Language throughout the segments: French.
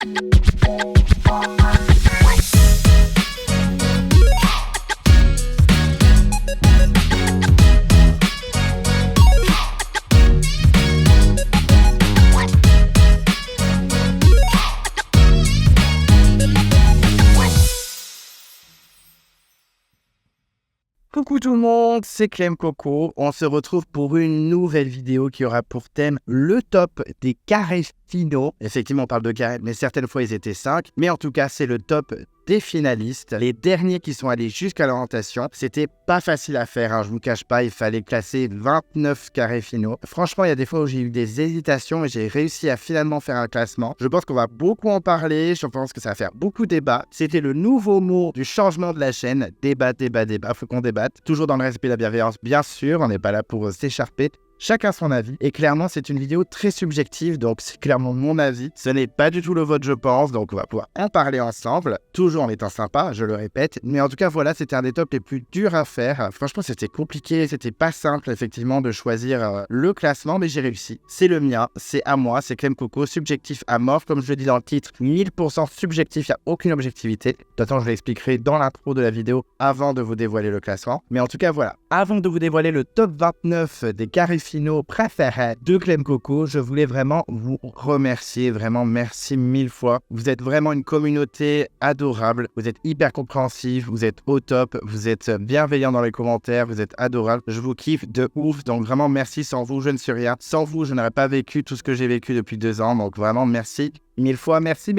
Coucou tout le monde, c'est Clem Coco. On se retrouve pour une nouvelle vidéo qui aura pour thème le top des carrés finaux. Effectivement, on parle de carrés, mais certaines fois ils étaient 5. Mais en tout cas, c'est le top des finalistes. Les derniers qui sont allés jusqu'à l'orientation, c'était pas facile à faire, hein, je vous cache pas, il fallait classer 29 carrés finaux. Franchement, il y a des fois où j'ai eu des hésitations et j'ai réussi à finalement faire un classement. Je pense qu'on va beaucoup en parler, je pense que ça va faire beaucoup de débat. C'était le nouveau mot du changement de la chaîne, débat, faut qu'on débatte. Toujours dans le respect et la bienveillance, bien sûr, on n'est pas là pour s'écharper. Chacun son avis, et clairement c'est une vidéo très subjective, donc c'est clairement mon avis, ce n'est pas du tout le vote je pense, donc on va pouvoir en parler ensemble, toujours en étant sympa, je le répète, mais en tout cas voilà, c'était un des tops les plus durs à faire, franchement c'était compliqué, c'était pas simple effectivement de choisir le classement, mais j'ai réussi, c'est le mien, c'est à moi, c'est Clem Coco, subjectif à mort, comme je le dis dans le titre, 1000% subjectif, il n'y a aucune objectivité, de toute façon je l'expliquerai dans l'intro de la vidéo avant de vous dévoiler le classement, mais en tout cas voilà, avant de vous dévoiler le top 29 des carrés finaux préférés de Clem Coco, je voulais vraiment vous remercier, vraiment merci 1000 fois. Vous êtes vraiment une communauté adorable, vous êtes hyper compréhensif, vous êtes au top, vous êtes bienveillant dans les commentaires, vous êtes adorable, je vous kiffe de ouf, donc vraiment merci, sans vous je ne suis rien, sans vous je n'aurais pas vécu tout ce que j'ai vécu depuis 2 ans, donc vraiment merci. 1000 fois, merci.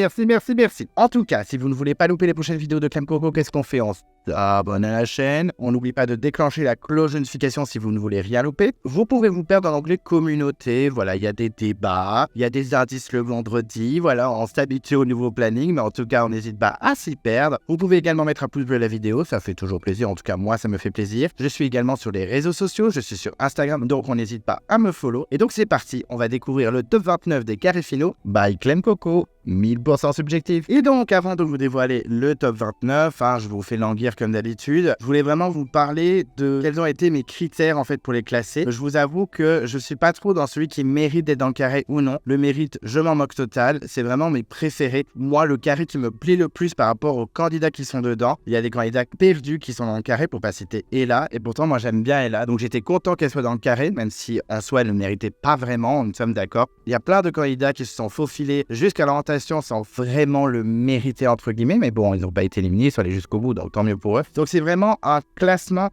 En tout cas, si vous ne voulez pas louper les prochaines vidéos de Clem Coco, qu'est-ce qu'on fait? On s'abonne à la chaîne. On n'oublie pas de déclencher la cloche de notification si vous ne voulez rien louper. Vous pouvez vous perdre dans l'onglet communauté. Voilà, il y a des débats, il y a des indices le vendredi. Voilà, on s'habitue au nouveau planning, mais en tout cas, on n'hésite pas à s'y perdre. Vous pouvez également mettre un pouce bleu à la vidéo, ça fait toujours plaisir. En tout cas, moi, ça me fait plaisir. Je suis également sur les réseaux sociaux, je suis sur Instagram, donc on n'hésite pas à me follow. Et donc, c'est parti, on va découvrir le top 29 des carrés finaux by Clem Coco. 1000% subjectif. Et donc, avant de vous dévoiler le top 29, je vous fais languir comme d'habitude, je voulais vraiment vous parler de quels ont été mes critères en fait pour les classer. Je vous avoue que je suis pas trop dans celui qui mérite d'être dans le carré ou non. Le mérite, je m'en moque total. C'est vraiment mes préférés. Moi, le carré qui me plaît le plus par rapport aux candidats qui sont dedans. Il y a des candidats perdus qui sont dans le carré, pour pas citer Ella. Et pourtant, moi, j'aime bien Ella. Donc, j'étais content qu'elle soit dans le carré, même si en soi, elle ne méritait pas vraiment. Nous sommes d'accord. Il y a plein de candidats qui se sont faufilés jusqu'à l'orientation sans vraiment le mériter entre guillemets, mais bon, ils n'ont pas été éliminés, ils sont allés jusqu'au bout, donc tant mieux pour eux. Donc c'est vraiment un classement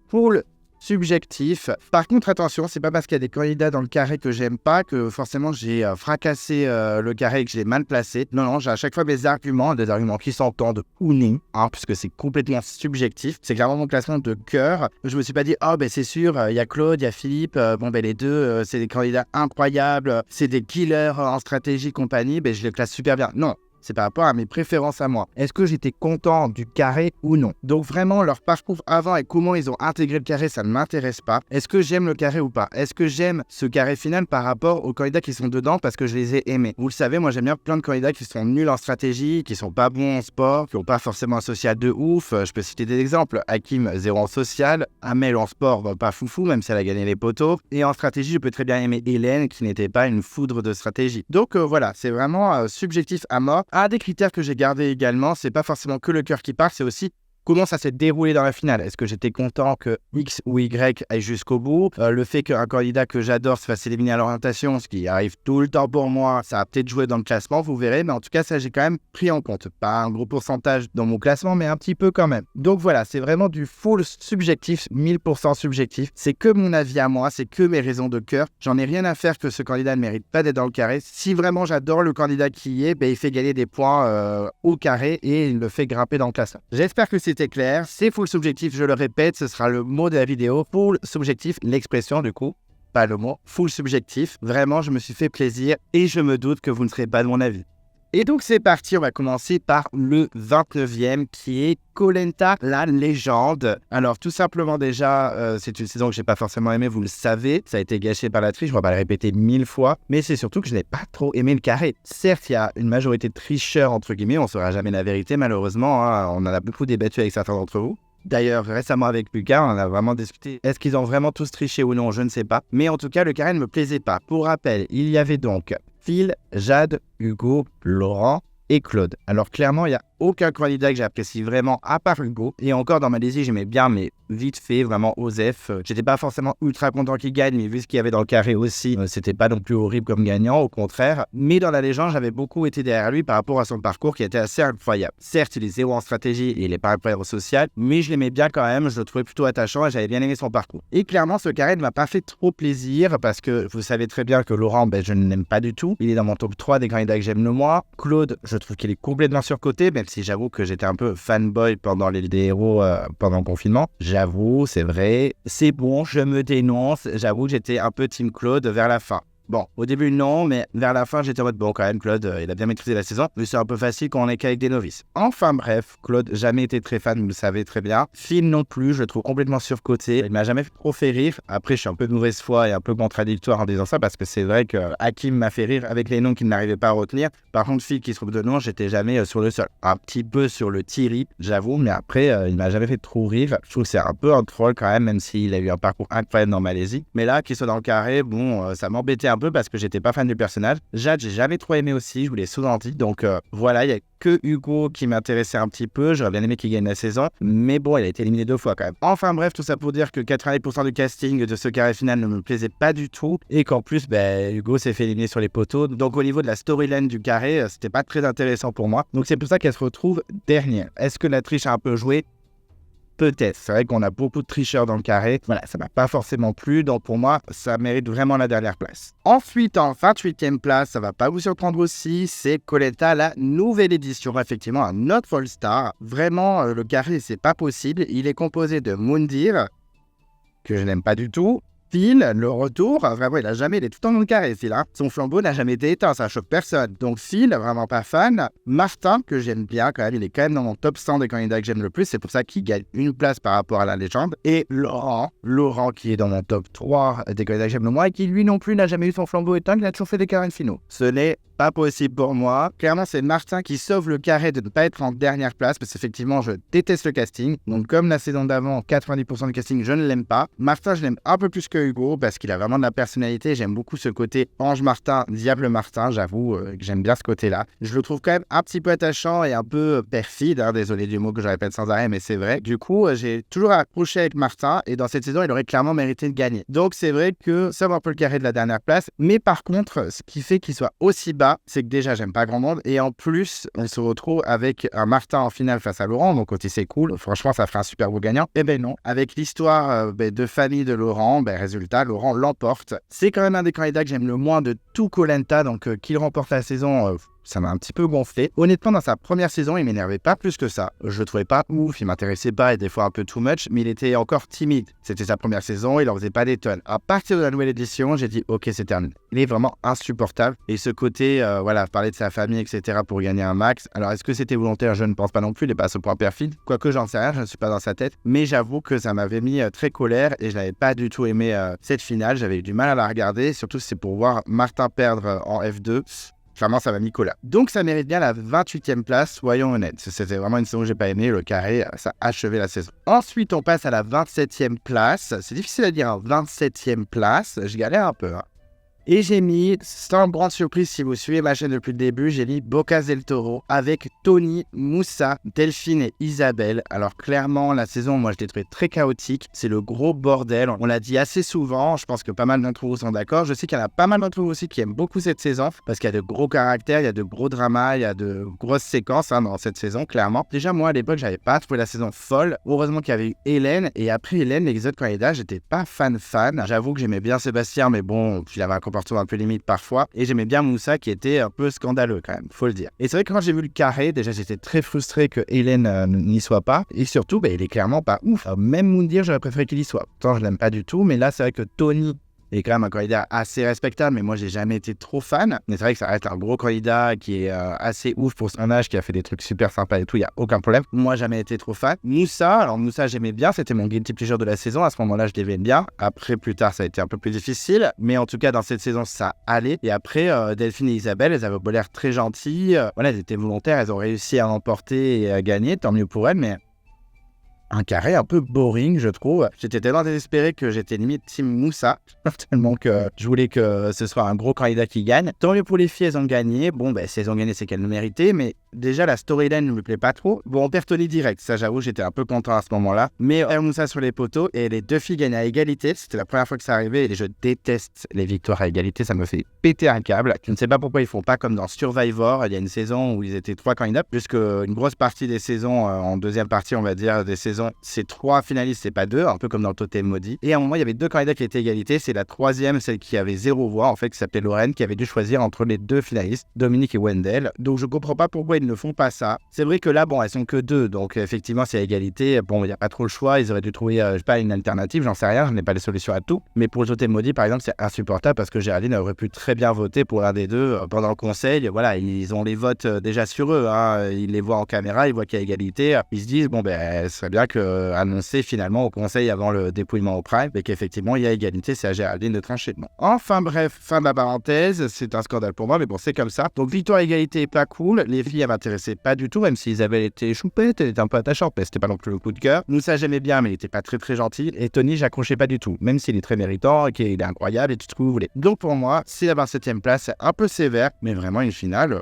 full subjectif. Par contre, attention, c'est pas parce qu'il y a des candidats dans le carré que j'aime pas que forcément j'ai fracassé le carré et que je l'ai mal placé. Non, j'ai à chaque fois mes arguments, des arguments qui s'entendent ou non, puisque c'est complètement subjectif. C'est clairement mon classement de cœur. Je me suis pas dit, c'est sûr, il y a Claude, il y a Philippe, les deux, c'est des candidats incroyables, c'est des killers en stratégie compagnie, je les classe super bien. Non. C'est par rapport à mes préférences à moi. Est-ce que j'étais content du carré ou non? Donc vraiment, leur parcours avant et comment ils ont intégré le carré, ça ne m'intéresse pas. Est-ce que j'aime le carré ou pas? Est-ce que j'aime ce carré final par rapport aux candidats qui sont dedans parce que je les ai aimés? Vous le savez, moi j'aime bien plein de candidats qui sont nuls en stratégie, qui sont pas bons en sport, qui n'ont pas forcément un social de ouf. Je peux citer des exemples. Hakim, 0 en social. Amel en sport, pas foufou, même si elle a gagné les poteaux. Et en stratégie, je peux très bien aimer Hélène, qui n'était pas une foudre de stratégie. Donc voilà, c'est vraiment subjectif à mort. Un des critères que j'ai gardé également, c'est pas forcément que le cœur qui parle, c'est aussi comment ça s'est déroulé dans la finale. Est-ce que j'étais content que X ou Y aille jusqu'au bout? Le fait qu'un candidat que j'adore se fasse éliminer à l'orientation, ce qui arrive tout le temps pour moi, ça a peut-être joué dans le classement, vous verrez. Mais en tout cas, ça, j'ai quand même pris en compte. Pas un gros pourcentage dans mon classement, mais un petit peu quand même. Donc voilà, c'est vraiment du full subjectif, 1000% subjectif. C'est que mon avis à moi, c'est que mes raisons de cœur. J'en ai rien à faire que ce candidat ne mérite pas d'être dans le carré. Si vraiment j'adore le candidat qui y est, il fait gagner des points au carré et il le fait grimper dans le classement. J'espère que c'était clair, c'est full subjectif, je le répète, ce sera le mot de la vidéo, full subjectif, l'expression du coup, pas le mot, full subjectif. Vraiment, je me suis fait plaisir et je me doute que vous ne serez pas de mon avis. Et donc c'est parti, on va commencer par le 29e qui est Koh Lanta, la légende. Alors tout simplement déjà, c'est une saison que j'ai pas forcément aimée, vous le savez, ça a été gâché par la triche, je ne vais pas le répéter 1000 fois, mais c'est surtout que je n'ai pas trop aimé le carré. Certes, il y a une majorité de tricheurs entre guillemets, on ne saura jamais la vérité malheureusement, on en a beaucoup débattu avec certains d'entre vous. D'ailleurs, récemment avec Lucas, on a vraiment discuté. Est-ce qu'ils ont vraiment tous triché ou non? Je ne sais pas. Mais en tout cas, le carré ne me plaisait pas. Pour rappel, il y avait donc Phil, Jade, Hugo, Laurent, et Claude. Alors clairement, il n'y a aucun candidat que j'apprécie vraiment à part Hugo. Et encore dans ma liste, j'aimais bien, mais vite fait, vraiment Osef. J'étais pas forcément ultra content qu'il gagne, mais vu ce qu'il y avait dans le carré aussi, c'était pas non plus horrible comme gagnant, au contraire. Mais dans la légende, j'avais beaucoup été derrière lui par rapport à son parcours qui était assez incroyable. Certes, il est zéro en stratégie et il est pas incroyable au social, mais je l'aimais bien quand même, je le trouvais plutôt attachant et j'avais bien aimé son parcours. Et clairement, ce carré ne m'a pas fait trop plaisir parce que vous savez très bien que Laurent, je ne l'aime pas du tout. Il est dans mon top 3 des candidats que j'aime le moins. Claude, je trouve qu'il est complètement surcoté, même si j'avoue que j'étais un peu fanboy pendant les héros pendant le confinement. J'avoue, c'est vrai. C'est bon, je me dénonce. J'avoue que j'étais un peu team Claude vers la fin. Bon, au début, non, mais vers la fin, j'étais en mode, bon, quand même, Claude, il a bien maîtrisé la saison, mais c'est un peu facile quand on est qu'avec des novices. Enfin bref, Claude, jamais été très fan, vous le savez très bien. Phil non plus, je le trouve complètement surcoté. Il m'a jamais trop fait rire. Après, je suis un peu de mauvaise foi et un peu contradictoire en disant ça, parce que c'est vrai que Hakim m'a fait rire avec les noms qu'il n'arrivait pas à retenir. Par contre, Phil qui se trouve de nom, j'étais jamais sur le sol. Un petit peu sur le Thierry, j'avoue, mais après, il m'a jamais fait trop rire. Je trouve que c'est un peu un troll quand même s'il a eu un parcours incroyable dans Malaisie. Mais là, qu'il soit dans le carré, bon, ça m'embêtait un peu parce que j'étais pas fan du personnage. Jade, j'ai jamais trop aimé aussi, je vous l'ai souvent dit. Donc voilà, il y a que Hugo qui m'intéressait un petit peu. J'aurais bien aimé qu'il gagne la saison. Mais bon, il a été éliminé 2 fois quand même. Enfin bref, tout ça pour dire que 90% du casting de ce carré final ne me plaisait pas du tout. Et qu'en plus, Hugo s'est fait éliminer sur les poteaux. Donc au niveau de la storyline du carré, c'était pas très intéressant pour moi. Donc c'est pour ça qu'elle se retrouve dernière. Est-ce que la triche a un peu joué ? Peut-être. C'est vrai qu'on a beaucoup de tricheurs dans le carré. Voilà, ça m'a pas forcément plu. Donc pour moi, ça mérite vraiment la dernière place. Ensuite, en 28e place, ça va pas vous surprendre aussi, c'est Coletta, la nouvelle édition. Effectivement, un autre All-Star. Vraiment, le carré, c'est pas possible. Il est composé de Moundir, que je n'aime pas du tout. Phil, le retour, vraiment, il est tout le temps dans le carré, Phil. Son flambeau n'a jamais été éteint, ça choque personne. Donc Phil, vraiment pas fan. Martin, que j'aime bien quand même, il est quand même dans mon top 100 des candidats que j'aime le plus. C'est pour ça qu'il gagne une place par rapport à la légende. Et Laurent qui est dans mon top 3 des candidats que j'aime le moins et qui lui non plus n'a jamais eu son flambeau éteint, il a toujours fait des carrés finaux. Ce n'est pas possible pour moi. Clairement, c'est Martin qui sauve le carré de ne pas être en dernière place parce qu'effectivement, je déteste le casting. Donc, comme la saison d'avant, 90% du casting, je ne l'aime pas. Martin, je l'aime un peu plus que Hugo parce qu'il a vraiment de la personnalité. J'aime beaucoup ce côté Ange Martin, Diable Martin. J'avoue que j'aime bien ce côté-là. Je le trouve quand même un petit peu attachant et un peu perfide. Désolé du mot que je répète sans arrêt, mais c'est vrai. Du coup, j'ai toujours accroché avec Martin et dans cette saison, il aurait clairement mérité de gagner. Donc, c'est vrai que ça va un peu le carré de la dernière place. Mais par contre, ce qui fait qu'il soit aussi bas, c'est que déjà j'aime pas grand monde et en plus on se retrouve avec un Martin en finale face à Laurent, donc côté c'est cool, franchement ça ferait un super beau gagnant. Et non, avec l'histoire de famille de Laurent, résultat Laurent l'emporte. C'est quand même un des candidats que j'aime le moins de tout Koh-Lanta, donc qu'il remporte la saison, ça m'a un petit peu gonflé. Honnêtement, dans sa première saison, il m'énervait pas plus que ça. Je le trouvais pas ouf, il m'intéressait pas et des fois un peu too much, mais il était encore timide. C'était sa première saison, il en faisait pas des tonnes. À partir de la nouvelle édition, j'ai dit ok, c'est terminé. Il est vraiment insupportable. Et ce côté, parler de sa famille, etc. pour gagner un max. Alors, est-ce que c'était volontaire? Je ne pense pas non plus, il est pas à ce point perfide. Quoique j'en sais rien, je ne suis pas dans sa tête. Mais j'avoue que ça m'avait mis très colère et je n'avais pas du tout aimé cette finale. J'avais eu du mal à la regarder, surtout si c'est pour voir Martin perdre en F2. Clairement, ça m'a mis colère. Donc, ça mérite bien la 28e place, soyons honnêtes. C'était vraiment une saison que j'ai pas aimé. Le carré, ça a achevé la saison. Ensuite, on passe à la 27e place. C'est difficile à dire, 27e place. Je galère un peu. Et j'ai mis, sans grande surprise si vous suivez ma chaîne depuis le début, j'ai mis Bocas del Toro avec Tony, Moussa, Delphine et Isabelle. Alors clairement, la saison, moi je l'ai trouvée très chaotique. C'est le gros bordel. On l'a dit assez souvent. Je pense que pas mal d'entre vous sont d'accord. Je sais qu'il y en a pas mal d'entre vous aussi qui aiment beaucoup cette saison parce qu'il y a de gros caractères, il y a de gros dramas, il y a de grosses séquences dans cette saison, clairement. Déjà, moi à l'époque, j'avais pas trouvé la saison folle. Heureusement qu'il y avait eu Hélène. Et après Hélène, les autres candidats, j'étais pas fan. J'avoue que j'aimais bien Sébastien, mais bon, il avait un comportement un peu limite parfois, et j'aimais bien Moussa qui était un peu scandaleux quand même, faut le dire. Et c'est vrai que quand j'ai vu le carré, déjà j'étais très frustré que Hélène n'y soit pas, et surtout il est clairement pas ouf. Alors, même Moundir, j'aurais préféré qu'il y soit. Pourtant je l'aime pas du tout, mais là c'est vrai que Tony est quand même un candidat assez respectable, mais moi j'ai jamais été trop fan. Mais c'est vrai que ça reste un gros candidat qui est assez ouf pour son âge, qui a fait des trucs super sympas et tout, il n'y a aucun problème. Moi jamais été trop fan. Moussa j'aimais bien, c'était mon guilty pleasure de la saison, à ce moment-là je l'aimais bien. Après plus tard ça a été un peu plus difficile, mais en tout cas dans cette saison ça allait. Et après Delphine et Isabelle, elles avaient beau l'air très gentilles, elles étaient volontaires, elles ont réussi à remporter et à gagner, tant mieux pour elles, mais un carré un peu boring, je trouve. J'étais tellement désespéré que j'étais limite team Moussa, tellement que je voulais que ce soit un gros candidat qui gagne. Tant mieux pour les filles, elles ont gagné. Bon, si elles ont gagné, c'est qu'elles le méritaient, mais déjà, la storyline ne me plaît pas trop. Bon, on perd Tony direct, ça j'avoue, j'étais un peu content à ce moment-là. Mais El Moussa sur les poteaux et les deux filles gagnent à égalité. C'était la première fois que ça arrivait et je déteste les victoires à égalité, ça me fait péter un câble. Je ne sais pas pourquoi ils font pas comme dans Survivor. Il y a une saison où ils étaient 3 candidats, puisque une grosse partie des saisons, en deuxième partie, on va dire, des saisons, c'est 3 finalistes, c'est pas 2, un peu comme dans le Totem Maudit. Et à un moment, il y avait 2 candidats qui étaient égalité. C'est la troisième, celle qui avait 0 voix, en fait, qui s'appelait Lorraine, qui avait dû choisir entre les 2 finalistes, Dominique et Wendell. Donc je comprends pas pourquoi ils ne font pas ça. C'est vrai que là, bon, elles sont que 2, donc effectivement, c'est à égalité. Bon, il n'y a pas trop le choix. Ils auraient dû trouver, je sais pas, une alternative, j'en sais rien, je n'ai pas les solutions à tout. Mais pour le Totem Maudit, par exemple, c'est insupportable parce que Géraldine aurait pu très bien voter pour l'un des deux pendant le conseil. Voilà, ils ont les votes déjà sur eux, hein. Ils les voient en caméra, ils voient qu'il y a égalité. Ils se disent, bon, ce serait bien annoncer finalement au conseil avant le dépouillement au prime, et qu'effectivement, il y a égalité, c'est à Géraldine de trancher. Bon. Enfin bref, fin de la parenthèse, c'est un scandale pour moi, mais bon, c'est comme ça. Donc, victoire égalité, pas cool. Les filles, elles m'intéressaient pas du tout, même si Isabelle était choupette, elle était un peu attachante, mais c'était pas non plus le coup de cœur. Moussa, j'aimais bien, mais il était pas très très gentil. Et Tony, j'accrochais pas du tout, même s'il est très méritant et qu'il est incroyable et tout ce que vous voulez. Donc pour moi, c'est la 27e place, c'est un peu sévère, mais vraiment une finale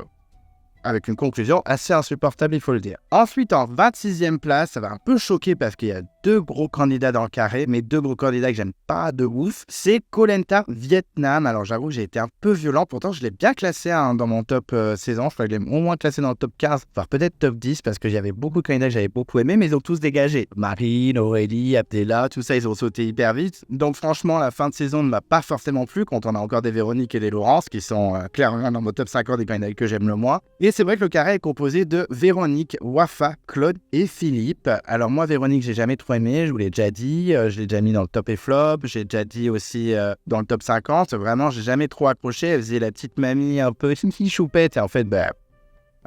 avec une conclusion assez insupportable, il faut le dire. Ensuite, en 26e place, ça va un peu choquer parce qu'il y a 2 gros candidats dans le carré, mais 2 gros candidats que j'aime pas de ouf. C'est Koh Lanta Ta Vietnam. Alors j'avoue, j'ai été un peu violent, pourtant je l'ai bien classé dans mon top saison. Je crois que je l'ai au moins classé dans le top 15, voire peut-être top 10, parce que j'avais beaucoup de candidats que j'avais beaucoup aimé, mais ils ont tous dégagé. Marine, Aurélie, Abdella, tout ça, ils ont sauté hyper vite. Donc franchement, la fin de saison ne m'a pas forcément plu, quand on a encore des Véronique et des Laurence, qui sont clairement dans mon top 50 des candidats que j'aime le moins. Et c'est vrai que le carré est composé de Véronique, Wafa, Claude et Philippe. Alors moi, Véronique, j'ai jamais trop aimé, je vous l'ai déjà dit, je l'ai déjà mis dans le top et flop, j'ai déjà dit aussi dans le top 50. Vraiment, j'ai jamais trop accroché. Elle faisait la petite mamie un peu choupette et en fait,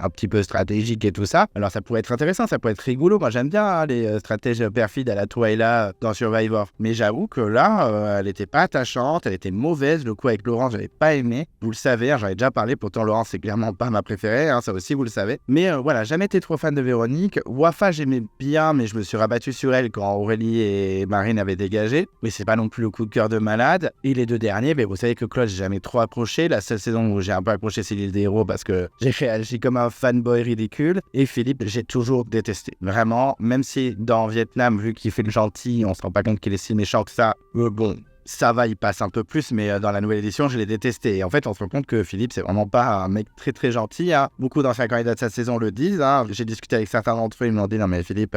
un petit peu stratégique et tout ça. Alors ça pourrait être intéressant, ça pourrait être rigolo. Moi j'aime bien les stratèges perfides à la Twyla dans Survivor. Mais j'avoue que là, elle était pas attachante, elle était mauvaise. Le coup avec Laurence, j'avais pas aimé. Vous le savez, j'en ai déjà parlé. Pourtant Laurence, c'est clairement pas ma préférée, ça aussi vous le savez. Mais voilà, jamais été trop fan de Véronique. Wafa, j'aimais bien, mais je me suis rabattu sur elle quand Aurélie et Marine avaient dégagé. Mais c'est pas non plus le coup de cœur de malade. Et les 2 derniers, vous savez que Claude, j'ai jamais trop accroché. La seule saison où j'ai un peu accroché, c'est l'île des héros parce que j'ai réagi comme un fanboy ridicule. Et Philippe, j'ai toujours détesté. Vraiment, même si dans Vietnam, vu qu'il fait le gentil, on se rend pas compte qu'il est si méchant que ça. Bon, ça va, il passe un peu plus, mais dans la nouvelle édition, je l'ai détesté. Et en fait, on se rend compte que Philippe, c'est vraiment pas un mec très très gentil. Beaucoup d'anciens candidats de sa saison le disent. J'ai discuté avec certains d'entre eux, ils m'ont dit, non mais Philippe...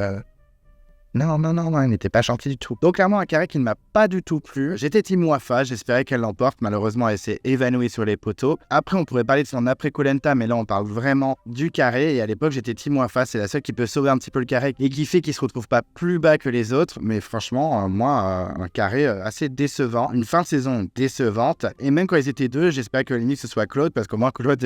Non, il n'était pas gentil du tout. Donc clairement, un carré qui ne m'a pas du tout plu. J'étais team Wafa, j'espérais qu'elle l'emporte. Malheureusement, elle s'est évanouie sur les poteaux. Après, on pourrait parler de son après Koh Lanta, mais là, on parle vraiment du carré. Et à l'époque, j'étais team Wafa. C'est la seule qui peut sauver un petit peu le carré et qui fait qu'il se retrouve pas plus bas que les autres. Mais franchement, moi, un carré assez décevant. Une fin de saison décevante. Et même quand ils étaient 2, j'espérais que limite ce soit Claude, parce que moi, Claude,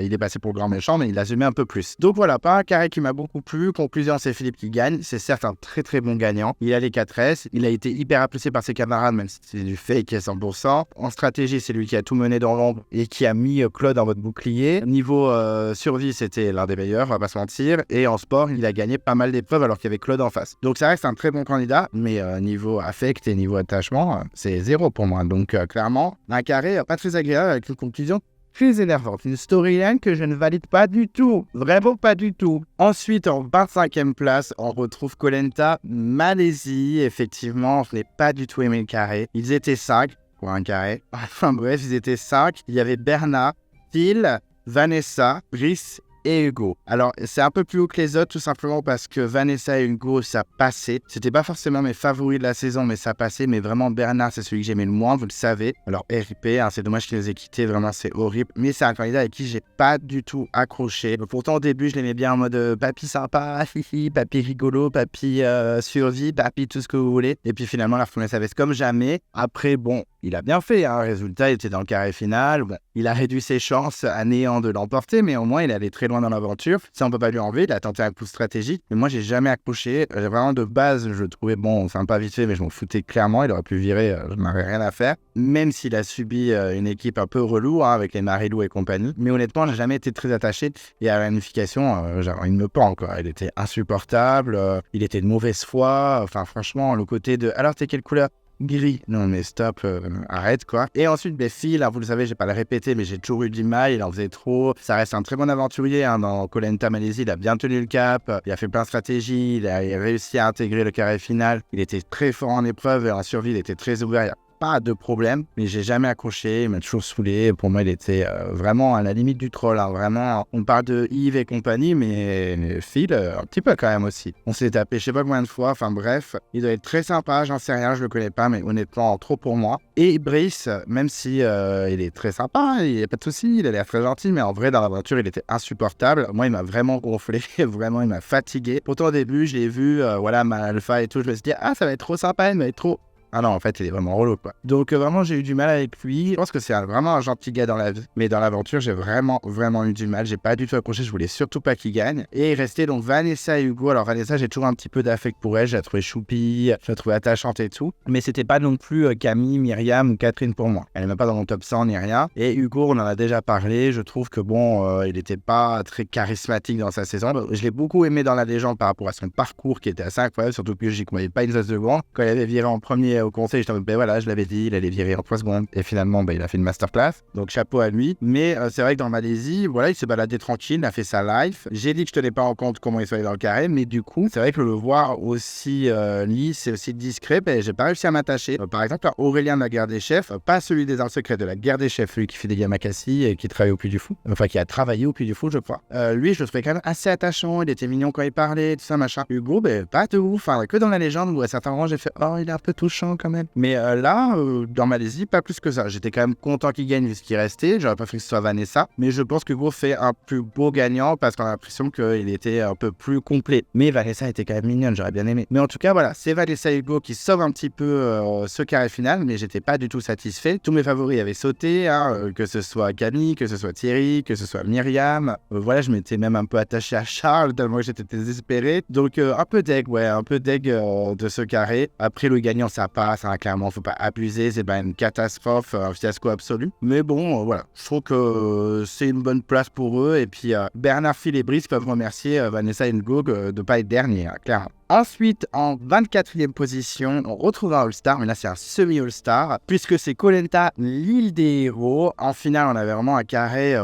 il est passé pour le grand méchant, mais il assumait un peu plus. Donc voilà, pas un carré qui m'a beaucoup plu. Conclusion, c'est Philippe qui gagne. C'est certes un très bon gagnant. Il a les 4S. Il a été hyper apprécié par ses camarades, même si c'est du fake à 100%. En stratégie, c'est lui qui a tout mené dans l'ombre et qui a mis Claude en mode bouclier. Niveau survie, c'était l'un des meilleurs, on va pas se mentir. Et en sport, il a gagné pas mal d'épreuves alors qu'il y avait Claude en face. Donc ça reste un très bon candidat, mais niveau affect et niveau attachement, c'est 0 pour moi. Donc clairement, un carré pas très agréable avec une conclusion très énervante. Une storyline que je ne valide pas du tout. Vraiment pas du tout. Ensuite, en 25e place, on retrouve Koh Lanta, Malaisie. Effectivement, je n'ai pas du tout aimé le carré. Ils étaient 5 pour un carré. Enfin bref, ils étaient 5. Il y avait Bernard, Phil, Vanessa, Brice et Hugo. Alors, c'est un peu plus haut que les autres, tout simplement parce que Vanessa et Hugo, ça passait. C'était pas forcément mes favoris de la saison, mais ça passait. Mais vraiment, Bernard, c'est celui que j'aimais le moins, vous le savez. Alors, RIP, c'est dommage qu'il les ait quittés, vraiment, c'est horrible. Mais c'est un candidat avec qui j'ai pas du tout accroché. Pourtant, au début, je l'aimais bien en mode papy sympa, papy rigolo, papy survie, papy tout ce que vous voulez. Et puis finalement, la retourné sa veste comme jamais. Après, bon, il a bien fait, Résultat, il était dans le carré final. Bon, il a réduit ses chances à néant de l'emporter, mais au moins, il allait très loin loin dans l'aventure. Ça, on peut pas lui enlever. Il a tenté un coup stratégique, mais moi, j'ai jamais accroché. Vraiment, de base, je le trouvais bon, sympa vite fait, mais je m'en foutais clairement. Il aurait pu virer, je n'avais rien à faire. Même s'il a subi une équipe un peu relou, avec les Marilou et compagnie. Mais honnêtement, j'ai jamais été très attaché. Et à la réunification, il me pend, quoi. Il était insupportable. Il était de mauvaise foi. Enfin, franchement, le côté de... Alors, t'es quelle couleur? Gris. Non mais stop, arrête quoi. Et ensuite, Phil, hein, vous le savez, j'ai pas le répéter, mais j'ai toujours eu du mal, il en faisait trop. Ça reste un très bon aventurier, hein, dans Koh Lanta Malaisie, il a bien tenu le cap, il a fait plein de stratégies, il a réussi à intégrer le carré final. Il était très fort en épreuve et en survie, il était très ouvert. Il y a pas de problème, mais j'ai jamais accroché, il m'a toujours saoulé. Pour moi, il était vraiment à la limite du troll, hein. Vraiment, on parle de Yves et compagnie, mais Phil, un petit peu quand même aussi. On s'est tapé je sais pas combien de fois, enfin bref, il doit être très sympa, j'en sais rien, je le connais pas, mais honnêtement, trop pour moi. Et Brice, même si il est très sympa, il n'y a pas de souci, il a l'air très gentil, mais en vrai, dans l'aventure, il était insupportable. Moi, il m'a vraiment gonflé, vraiment, il m'a fatigué. Pourtant, au début, je l'ai vu, voilà, ma alpha et tout, je me suis dit, ah, ça va être trop sympa, il va être trop... Ah non, en fait, il est vraiment relou, quoi. Donc, vraiment, j'ai eu du mal avec lui. Je pense que c'est vraiment un gentil gars dans la vie. Mais dans l'aventure, j'ai vraiment eu du mal. J'ai pas du tout accroché. Je voulais surtout pas qu'il gagne. Et il restait donc Vanessa et Hugo. Alors, Vanessa, j'ai toujours un petit peu d'affect pour elle. Je la trouvais choupie, je la trouvais attachante et tout. Mais c'était pas non plus Camille, Myriam ou Catherine pour moi. Elle n'est même pas dans mon top 100 ni rien. Et Hugo, on en a déjà parlé. Je trouve que bon, il était pas très charismatique dans sa saison. Je l'ai beaucoup aimé dans la légende par rapport à son parcours qui était assez incroyable. Surtout que j'y croyais pas une seule seconde. Quand il avait viré en premier au conseil, j'étais en mode, ben voilà, je l'avais dit, il allait virer en 3 secondes. Et finalement, il a fait une masterclass. Donc, chapeau à lui. Mais c'est vrai que dans Malaisie, voilà, il se baladait tranquille, il a fait sa life. J'ai dit que je tenais pas en compte comment il soit allé dans le carré, mais du coup, c'est vrai que le voir aussi lisse et aussi discret, j'ai pas réussi à m'attacher. Par exemple, Aurélien de la guerre des chefs, pas celui des arts secrets de la guerre des chefs, lui qui fait des yamakasi et qui travaille au Puy du Fou. Enfin, qui a travaillé au Puy du Fou, je crois. Lui, je le trouvais quand même assez attachant, il était mignon quand il parlait, tout ça, machin. Hugo, pas de ouf. Enfin, que dans la légende où à certains moments, j'ai fait, oh, il est un peu touchant quand même. Mais là, dans Malaisie, pas plus que ça. J'étais quand même content qu'il gagne vu ce qui restait. J'aurais préféré que ce soit Vanessa. Mais je pense que Hugo fait un plus beau gagnant parce qu'on a l'impression qu'il était un peu plus complet. Mais Vanessa était quand même mignonne, j'aurais bien aimé. Mais en tout cas, voilà, c'est Vanessa et Hugo qui sauvent un petit peu ce carré final. Mais j'étais pas du tout satisfait. Tous mes favoris avaient sauté, hein, que ce soit Camille, que ce soit Thierry, que ce soit Myriam. Voilà, je m'étais même un peu attaché à Charles tellement j'étais désespéré. Donc un peu deg de ce carré. Après, le gagnant, ça passe, hein, clairement, faut pas abuser, c'est pas une catastrophe, un fiasco absolu. Mais bon, voilà, je trouve que c'est une bonne place pour eux. Et puis Bernard, Phil et Brice peuvent remercier Vanessa et Hugo de pas être dernier, hein, clairement. Ensuite, en 24e position, on retrouve un All-Star, mais là c'est un semi-All-Star, puisque c'est Koh Lanta, l'île des héros. En finale, on avait vraiment un carré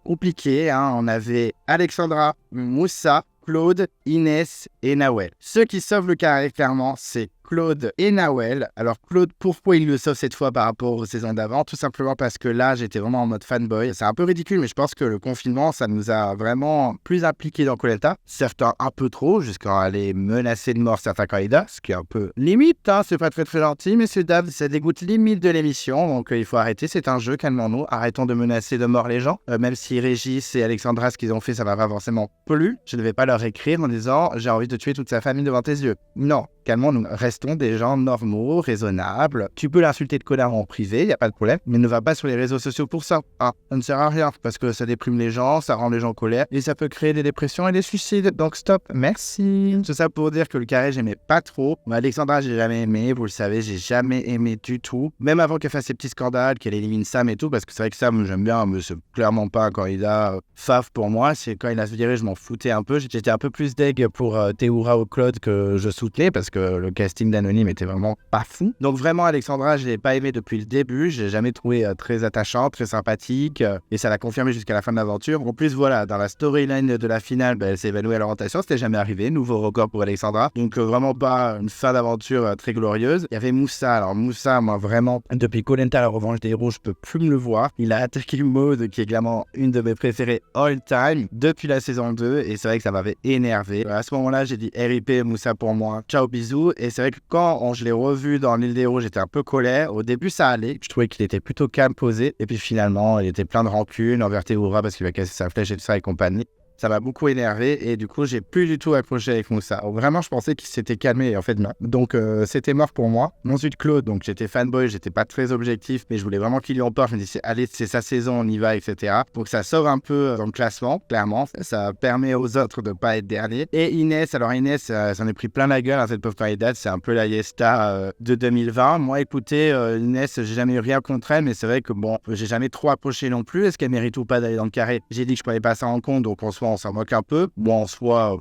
compliqué, hein. On avait Alexandra, Moussa, Claude, Inès et Nawel. Ceux qui sauvent le carré, clairement, c'est Claude et Nawel. Alors Claude, pourquoi il le sauve cette fois par rapport aux saisons d'avant? Tout simplement parce que là, j'étais vraiment en mode fanboy. C'est un peu ridicule, mais je pense que le confinement, ça nous a vraiment plus impliqués dans Koh Lanta. Certains un peu trop, jusqu'à aller menacer de mort certains candidats, ce qui est un peu limite, hein. C'est pas très très gentil, messieurs, dames, ça dégoûte limite de l'émission. Donc il faut arrêter, c'est un jeu, calmons-nous. Arrêtons de menacer de mort les gens. Même si Régis et Alexandra, ce qu'ils ont fait, ça va pas forcément plu. Je ne vais pas leur écrire en disant « j'ai envie de tuer toute sa famille devant tes yeux ». Non. Calmons-nous, restons des gens normaux, raisonnables. Tu peux l'insulter de connard en privé, il n'y a pas de problème, mais ne va pas sur les réseaux sociaux pour ça. Ah, ça ne sert à rien, parce que ça déprime les gens, ça rend les gens en colère, et ça peut créer des dépressions et des suicides. Donc stop, merci. Tout ça pour dire que le carré, j'aimais pas trop. Mais Alexandra, j'ai jamais aimé, vous le savez, j'ai jamais aimé du tout. Même avant qu'elle fasse ses petits scandales, qu'elle élimine Sam et tout, parce que c'est vrai que Sam, j'aime bien, mais c'est clairement pas un candidat fave pour moi. C'est quand il a se viré, je m'en foutais un peu. J'étais un peu plus deg pour Théoura ou Claude que je soutenais, parce que le casting d'Anonyme était vraiment pas fou. Donc vraiment, Alexandra, je l'ai pas aimé depuis le début. Je l'ai jamais trouvé très attachante, très sympathique, et ça l'a confirmé jusqu'à la fin de l'aventure. En plus, voilà, dans la storyline de la finale, elle s'est évanouie à l'orientation. C'était jamais arrivé. Nouveau record pour Alexandra. Donc vraiment pas une fin d'aventure très glorieuse. Il y avait Moussa. Alors Moussa, moi vraiment, depuis Koh Lanta, la revanche des héros, je peux plus me le voir. Il a attaqué Maud, qui est clairement une de mes préférées all time, depuis la saison 2, et c'est vrai que ça m'avait énervé. À ce moment-là, j'ai dit RIP Moussa pour moi. Ciao, bisous. Et c'est vrai que quand je l'ai revu dans l'île des héros, j'étais un peu colère. Au début, ça allait. Je trouvais qu'il était plutôt calme, posé. Et puis finalement, il était plein de rancune envers Théoura parce qu'il a cassé sa flèche et tout ça et compagnie. Ça m'a beaucoup énervé et du coup, j'ai plus du tout accroché avec Moussa. Vraiment, je pensais qu'il s'était calmé et en fait, non. Donc, c'était mort pour moi. Ensuite, Claude, donc j'étais fanboy, j'étais pas très objectif, mais je voulais vraiment qu'il lui emporte. Je me disais, allez, c'est sa saison, on y va, etc. Donc, ça sort un peu dans le classement, clairement. Ça permet aux autres de pas être dernier. Et Inès, alors Inès, j'en ai pris plein la gueule, hein, cette pauvre candidate. C'est un peu la Yesta de 2020. Moi, écoutez, Inès, j'ai jamais eu rien contre elle, mais c'est vrai que bon, j'ai jamais trop approché non plus. Est-ce qu'elle mérite ou pas d'aller dans le carré? J'ai dit que je prenais pas ça en compte, donc en soi, on s'en moque un peu. Moi, en soi,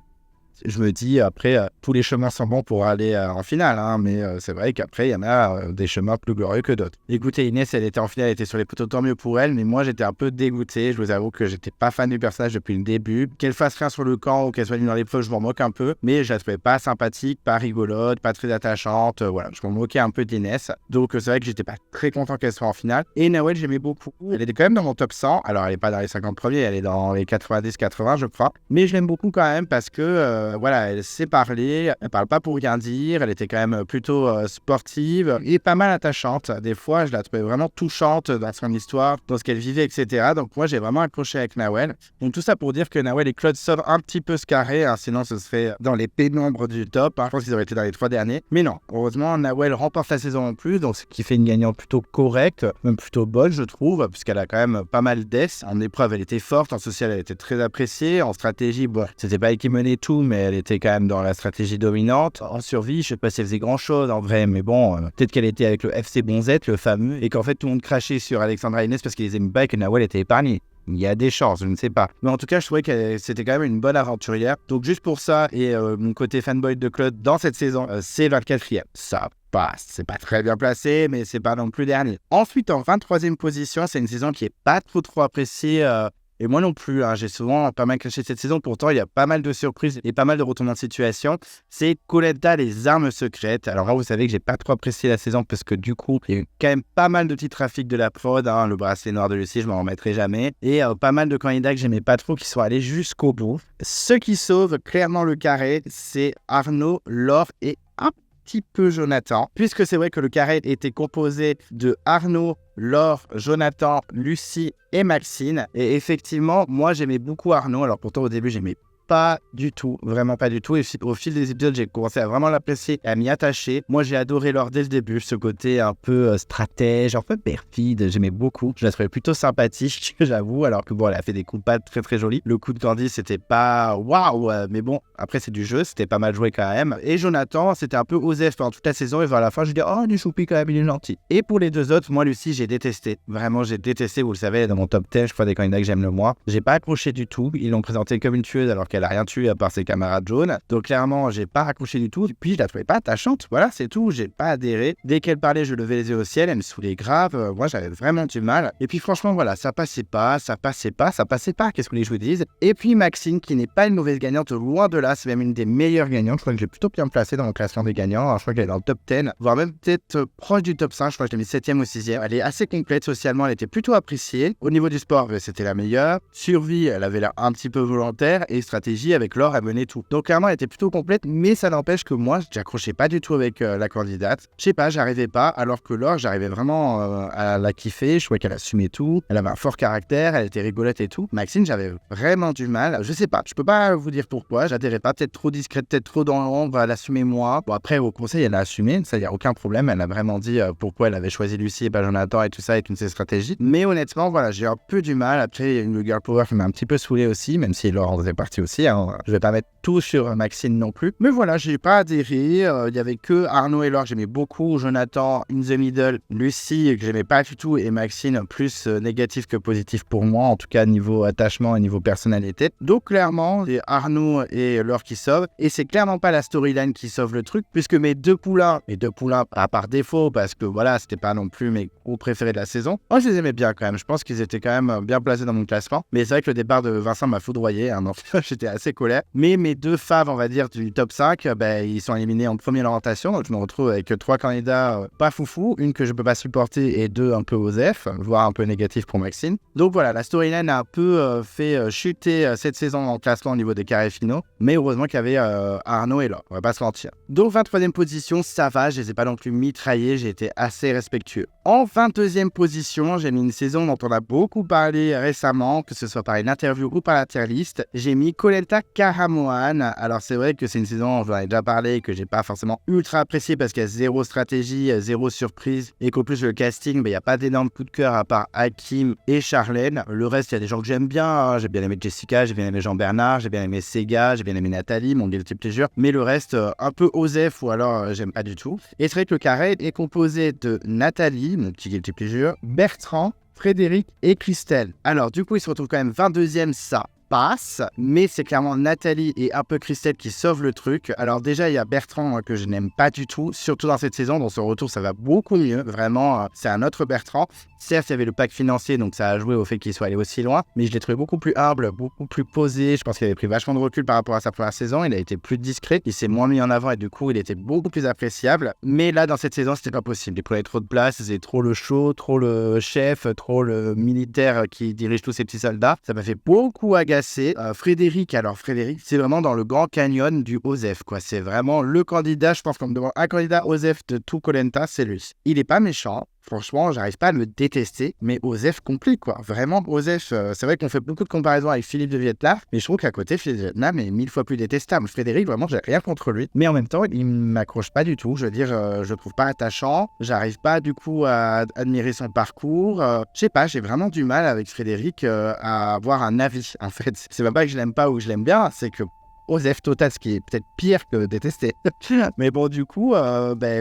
je me dis, après, tous les chemins sont bons pour aller en finale, hein, mais c'est vrai qu'après, il y en a des chemins plus glorieux que d'autres. Écoutez, Inès, elle était en finale, elle était sur les poteaux, tant mieux pour elle, mais moi, j'étais un peu dégoûté. Je vous avoue que j'étais pas fan du personnage depuis le début. Qu'elle fasse rien sur le camp ou qu'elle soit venue dans l'épreuve, je m'en moque un peu, mais je la trouvais pas sympathique, pas rigolote, pas très attachante. Voilà, je m'en moquais un peu d'Inès. Donc, c'est vrai que j'étais pas très content qu'elle soit en finale. Et Nawel, j'aimais beaucoup. Elle était quand même dans mon top 100. Alors, elle est pas dans les 50 premiers, elle est dans les 90-80, je crois. Mais je l'aime beaucoup quand même parce que, voilà, elle sait parler, elle parle pas pour rien dire, elle était quand même plutôt sportive et pas mal attachante. Des fois, je la trouvais vraiment touchante dans son histoire, dans ce qu'elle vivait, etc. Donc moi, j'ai vraiment accroché avec Nawel. Donc tout ça pour dire que Nawel et Claude sortent un petit peu ce carré, hein, sinon ce serait dans les pénombres du top. Hein. Je pense qu'ils auraient été dans les 3 derniers. Mais non, heureusement, Nawel remporte la saison en plus, donc ce qui fait une gagnante plutôt correcte, même plutôt bonne, je trouve, puisqu'elle a quand même pas mal d'ess. En épreuve, elle était forte, en social, elle était très appréciée. En stratégie, bon, c'était pas elle qui menait tout, mais elle était quand même dans la stratégie dominante. En survie, je sais pas si elle faisait grand chose en vrai, mais bon, peut-être qu'elle était avec le FC Bonzette, le fameux, et qu'en fait tout le monde crachait sur Alexandra Inès parce qu'ils les aimaient pas et que Nawel était épargnée. Il y a des chances, je ne sais pas. Mais en tout cas, je trouvais que c'était quand même une bonne aventurière. Donc juste pour ça, et mon côté fanboy de Claude dans cette saison, c'est le 4e. Ça passe. C'est pas très bien placé, mais c'est pas non plus dernier. Ensuite, en 23e position, c'est une saison qui est pas trop appréciée. Et moi non plus, hein, j'ai souvent pas mal craché cette saison. Pourtant, il y a pas mal de surprises et pas mal de retournements de situation. C'est Koh-Lanta, les armes secrètes. Alors là, vous savez que j'ai pas trop apprécié la saison parce que du coup, il y a eu quand même pas mal de petits trafics de la prod. Hein, le bracelet noir de Lucie, je m'en remettrai jamais. Et pas mal de candidats que j'aimais pas trop qui sont allés jusqu'au bout. Ce qui sauve clairement le carré, c'est Arnaud, Laure et un petit peu Jonathan, puisque c'est vrai que le carré était composé de Arnaud, Laure, Jonathan, Lucie et Maxine. Et effectivement, moi j'aimais beaucoup Arnaud. Alors pourtant au début j'aimais pas du tout, vraiment pas du tout. Et au fil des épisodes, j'ai commencé à vraiment l'apprécier et à m'y attacher. Moi, j'ai adoré Laure dès le début, ce côté un peu stratège, un peu perfide. J'aimais beaucoup. Je la trouvais plutôt sympathique, j'avoue. Alors que bon, elle a fait des coups de patte très jolis. Le coup de Candy, c'était pas waouh, mais bon, après c'est du jeu, c'était pas mal joué quand même. Et Jonathan, c'était un peu osef pendant toute la saison. Et vers la fin, je dis oh, du choupi quand même, il est gentil. Et pour les deux autres, moi, Lucie, j'ai détesté. Vraiment, j'ai détesté. Vous le savez, dans mon top 10, je crois des candidats que j'aime le moins. J'ai pas accroché du tout. Ils l'ont présenté comme une tueuse alors qu'elle a rien tué à part ses camarades jaunes. Donc clairement, j'ai pas raccroché du tout. Et puis je la trouvais pas attachante. Voilà, c'est tout. J'ai pas adhéré. Dès qu'elle parlait, je levais les yeux au ciel. Elle me saoulait grave. Moi, j'avais vraiment du mal. Et puis franchement, voilà, ça passait pas. Qu'est-ce que les joueurs disent? Et puis Maxine, qui n'est pas une mauvaise gagnante, loin de là. C'est même une des meilleures gagnantes. Je crois que j'ai plutôt bien placé dans mon classement des gagnants. Alors, je crois qu'elle est dans le top 10, voire même peut-être proche du top 5. Je crois que je l'ai mis 7e ou 6e. Elle est assez complète socialement. Elle était plutôt appréciée. Au niveau du sport, c'était la meilleure. Survie, elle avait l'air un petit peu volontaire. Et stratégie, avec Laure, elle menait tout. Donc clairement, elle était plutôt complète, mais ça n'empêche que moi, j'accrochais pas du tout avec la candidate. Je sais pas, j'arrivais pas, alors que Laure, j'arrivais vraiment à la kiffer. Je trouvais qu'elle assumait tout. Elle avait un fort caractère, elle était rigolote et tout. Maxine, j'avais vraiment du mal. Je sais pas, je peux pas vous dire pourquoi. J'adhérais pas, peut-être trop discrète, peut-être trop dans l'ombre, elle assumait moi. Bon, après, au conseil, elle a assumé, ça y a aucun problème. Elle a vraiment dit pourquoi elle avait choisi Lucie et pas Jonathan et tout ça, et toutes ses stratégies. Mais honnêtement, voilà, j'ai un peu du mal. Après, il y a une girl power qui m'a un petit peu saoulé aussi, même si Laure en faisait partie aussi. Hein. Je vais pas mettre tout sur Maxine non plus. Mais voilà, j'ai pas adhéré. Il y avait que Arnaud et Laure, j'aimais beaucoup. Jonathan, in the middle. Lucie, que j'aimais pas du tout. Et Maxine, plus négatif que positif pour moi, en tout cas niveau attachement et niveau personnalité. Donc clairement, c'est Arnaud et Laure qui sauvent. Et c'est clairement pas la storyline qui sauve le truc, puisque mes deux poulains à par défaut, parce que voilà, c'était pas non plus mes gros préférés de la saison. Moi, je les aimais bien quand même. Je pense qu'ils étaient quand même bien placés dans mon classement. Mais c'est vrai que le départ de Vincent m'a foudroyé. Hein, donc, j'étais assez colère. Mais mes deux faves, on va dire, du top 5, ils sont éliminés en première orientation. Donc je me retrouve avec 3 candidats pas foufou, une que je peux pas supporter et 2 un peu osef, voire un peu négatif pour Maxime. Donc voilà, la storyline a un peu fait chuter cette saison en classement au niveau des carrés finaux. Mais heureusement qu'il y avait Arnaud et Laure, on va pas se mentir. Donc 23e position, ça va, je les ai pas non plus mitraillés, j'ai été assez respectueux. En 22e position, j'ai mis une saison dont on a beaucoup parlé récemment, que ce soit par une interview ou par la tier list. J'ai mis Koh Lanta Karamoan. Alors c'est vrai que c'est une saison, j'en ai déjà parlé, que j'ai pas forcément ultra apprécié parce qu'il y a zéro stratégie, zéro surprise et qu'au plus le casting, il n'y a pas d'énorme coup de cœur à part Hakim et Charlène. Le reste, il y a des gens que j'aime bien, hein. J'ai bien aimé Jessica, j'ai bien aimé Jean-Bernard, j'ai bien aimé Sega, j'ai bien aimé Nathalie, mon guilty pleasure. Mais le reste, un peu osef ou alors j'aime pas du tout. Et c'est vrai que le carré est composé de Nathalie, mon petit guilty pleasure, Bertrand, Frédéric et Christelle. Alors du coup, ils se retrouvent quand même 22e, ça passe, mais c'est clairement Nathalie et un peu Christelle qui sauvent le truc. Alors déjà, il y a Bertrand que je n'aime pas du tout, surtout dans cette saison. Dans son retour, ça va beaucoup mieux. Vraiment, c'est un autre Bertrand. Certes, il y avait le pack financier, donc ça a joué au fait qu'il soit allé aussi loin, mais je l'ai trouvé beaucoup plus humble, beaucoup plus posé. Je pense qu'il avait pris vachement de recul par rapport à sa première saison. Il a été plus discret, il s'est moins mis en avant et du coup, il était beaucoup plus appréciable. Mais là, dans cette saison, c'était pas possible. Il prenait trop de place, c'était trop le show, trop le chef, trop le militaire qui dirige tous ces petits soldats. Ça m'a fait beaucoup agacer. Frédéric, c'est vraiment dans le grand canyon du OSEF, quoi. C'est vraiment le candidat, je pense qu'on me demande un candidat OSEF de tout Koh Lanta, c'est lui. Il est pas méchant. Franchement, j'arrive pas à le détester, mais Osef complique, quoi. Vraiment, Osef, c'est vrai qu'on fait beaucoup de comparaisons avec Philippe de Vietnam, mais je trouve qu'à côté, Philippe de Vietnam est 1000 fois plus détestable. Frédéric, vraiment, j'ai rien contre lui, mais en même temps, il m'accroche pas du tout. Je veux dire, je le trouve pas attachant, j'arrive pas du coup à admirer son parcours. Je sais pas, j'ai vraiment du mal avec Frédéric à avoir un avis, en fait. C'est même pas que je l'aime pas ou que je l'aime bien, c'est que Osef total, ce qui est peut-être pire que détester. Mais bon, du coup,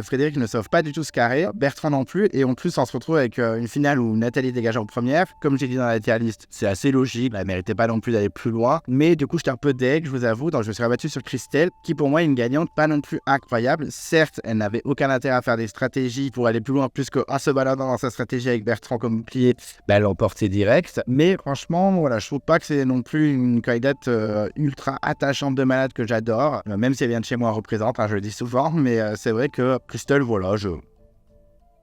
Frédéric ne sauve pas du tout ce carré, Bertrand non plus, et en plus, on se retrouve avec une finale où Nathalie dégage en première. Comme j'ai dit dans la tier list, c'est assez logique, elle méritait pas non plus d'aller plus loin, mais du coup, j'étais un peu deg, je vous avoue, donc je me suis rabattu sur Christelle, qui pour moi est une gagnante pas non plus incroyable. Certes, elle n'avait aucun intérêt à faire des stratégies pour aller plus loin, plus qu'en se baladant dans sa stratégie avec Bertrand comme bouclier, elle l'emportait direct, mais franchement, voilà, je trouve pas que c'est non plus une candidate ultra attachante de malade que j'adore, même si elle vient de chez moi représente, je le dis souvent, mais c'est vrai que Christelle, voilà,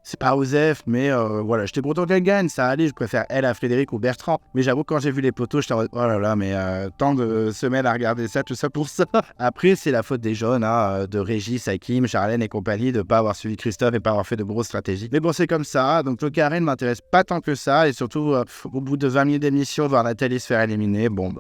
c'est pas Osef, mais voilà, j'étais content qu'elle gagne, ça allait, je préfère elle à Frédéric ou Bertrand, mais j'avoue quand j'ai vu les poteaux, j'étais en mode, oh là là, mais tant de semaines à regarder ça, tout ça pour ça. Après, c'est la faute des jeunes, de Régis, Hakim, Charlène et compagnie, de pas avoir suivi Christophe et pas avoir fait de grosses stratégies. Mais bon, c'est comme ça, donc le carré ne m'intéresse pas tant que ça, et surtout, au bout de 20 minutes d'émission, voir Nathalie se faire éliminer, bon,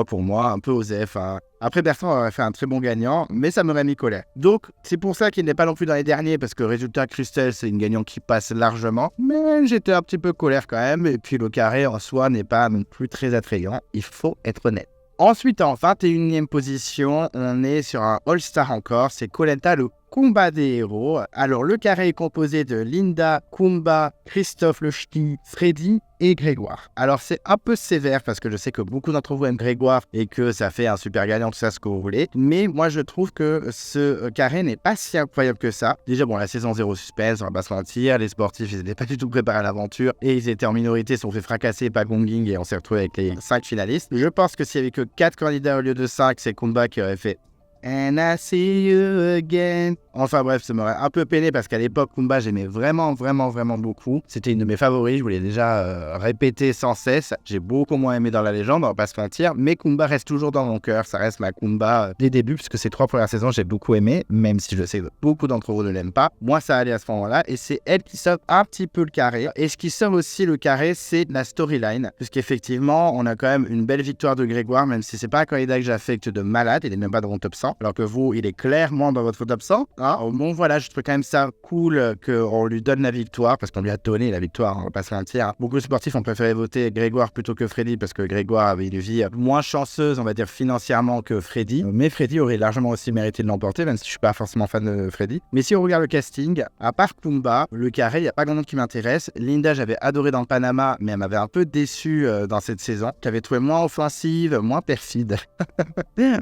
pour moi, un peu Osef. Après, Bertrand aurait fait un très bon gagnant, mais ça m'aurait mis colère. Donc, c'est pour ça qu'il n'est pas non plus dans les derniers, parce que résultat, Christelle, c'est une gagnante qui passe largement. Mais j'étais un petit peu colère quand même, et puis le carré en soi n'est pas non plus très attrayant, il faut être honnête. Ensuite, en 21e position, on est sur un All-Star encore, c'est Koh Lanta, le combat des héros. Alors, le carré est composé de Linda, Kumba, Christophe le Ch'ti, Freddy et Grégoire. Alors, c'est un peu sévère parce que je sais que beaucoup d'entre vous aiment Grégoire et que ça fait un super gagnant, tout ça, ce que vous voulez. Mais moi, je trouve que ce carré n'est pas si incroyable que ça. Déjà, bon, la saison 0 suspense, on va pas se mentir. Les sportifs, ils n'étaient pas du tout préparés à l'aventure et ils étaient en minorité, ils se sont fait fracasser par Gonging et on s'est retrouvé avec les 5 finalistes. Je pense que s'il n'y avait que 4 candidats au lieu de 5, c'est Kumba qui aurait fait And I see you again. Enfin bref, ça m'aurait un peu peiné parce qu'à l'époque, Kumba, j'aimais vraiment beaucoup. C'était une de mes favoris, je voulais déjà répéter sans cesse. J'ai beaucoup moins aimé dans la légende, on va pas se mentir, mais Kumba reste toujours dans mon cœur. Ça reste ma Kumba des débuts, puisque ces 3 premières saisons, j'ai beaucoup aimé, même si je sais que beaucoup d'entre vous ne l'aiment pas. Moi, ça allait à ce moment-là, et c'est elle qui sauve un petit peu le carré. Et ce qui sauve aussi le carré, c'est la storyline, puisqu'effectivement, on a quand même une belle victoire de Grégoire, même si c'est pas un candidat que j'affecte de malade, il est même pas dans mon top 100, alors que vous, il est clairement dans votre top 100. Bon, voilà, je trouve quand même ça cool qu'on lui donne la victoire, parce qu'on lui a donné la victoire, on va pas se mentir. Beaucoup de sportifs ont préféré voter Grégoire plutôt que Freddy, parce que Grégoire avait une vie moins chanceuse, on va dire, financièrement que Freddy. Mais Freddy aurait largement aussi mérité de l'emporter, même si je suis pas forcément fan de Freddy. Mais si on regarde le casting, à part Kumba, le carré, il n'y a pas grand monde qui m'intéresse. Linda, j'avais adoré dans le Panama, mais elle m'avait un peu déçu dans cette saison. J'avais trouvé moins offensive, moins perfide.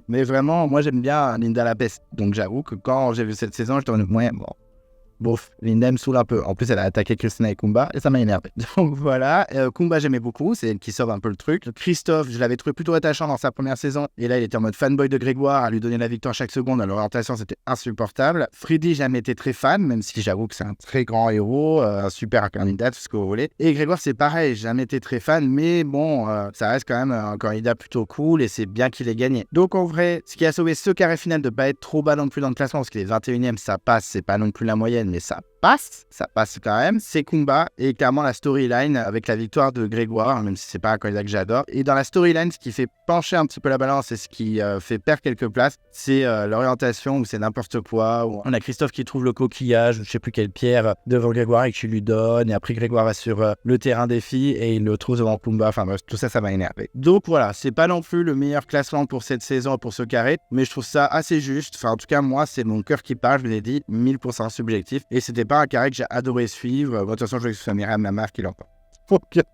Mais vraiment, moi j'aime bien Linda la peste. Donc j'avoue que quand j'ai vu cette saison, je me dis, ouais, bon, bof, Linda me saoule un peu. En plus, elle a attaqué Christina et Kumba et ça m'a énervé. Donc voilà, Kumba j'aimais beaucoup, c'est elle qui sauve un peu le truc. Christophe, je l'avais trouvé plutôt attachant dans sa première saison et là il était en mode fanboy de Grégoire, à lui donner la victoire chaque seconde, à l'orientation c'était insupportable. Freddy, j'ai jamais été très fan, même si j'avoue que c'est un très grand héros, un super candidat, tout ce que vous voulez. Et Grégoire c'est pareil, j'ai jamais été très fan, mais bon, ça reste quand même un candidat plutôt cool et c'est bien qu'il ait gagné. Donc en vrai, ce qui a sauvé ce carré final de pas être trop bas non plus dans le classement, parce qu'il est 21ème, ça passe, c'est pas non plus la moyenne, mais ça passe quand même, c'est Kumba et clairement la storyline avec la victoire de Grégoire, même si c'est pas un candidat que j'adore. Et dans la storyline, ce qui fait pencher un petit peu la balance et ce qui fait perdre quelques places, c'est l'orientation où c'est n'importe quoi. Où on a Christophe qui trouve le coquillage, je sais plus quelle pierre, devant Grégoire et qui lui donne. Et après Grégoire va sur le terrain des filles et il le trouve devant Kumba. Enfin bref, tout ça, ça m'a énervé. Donc voilà, c'est pas non plus le meilleur classement pour cette saison, pour ce carré, mais je trouve ça assez juste. Enfin en tout cas, moi, c'est mon cœur qui parle, je vous l'ai dit, 1000% subjectif. Et c'était pas un carré que j'ai adoré suivre. De toute façon, je veux que ce soit Myriam Lamar qui l'emporte.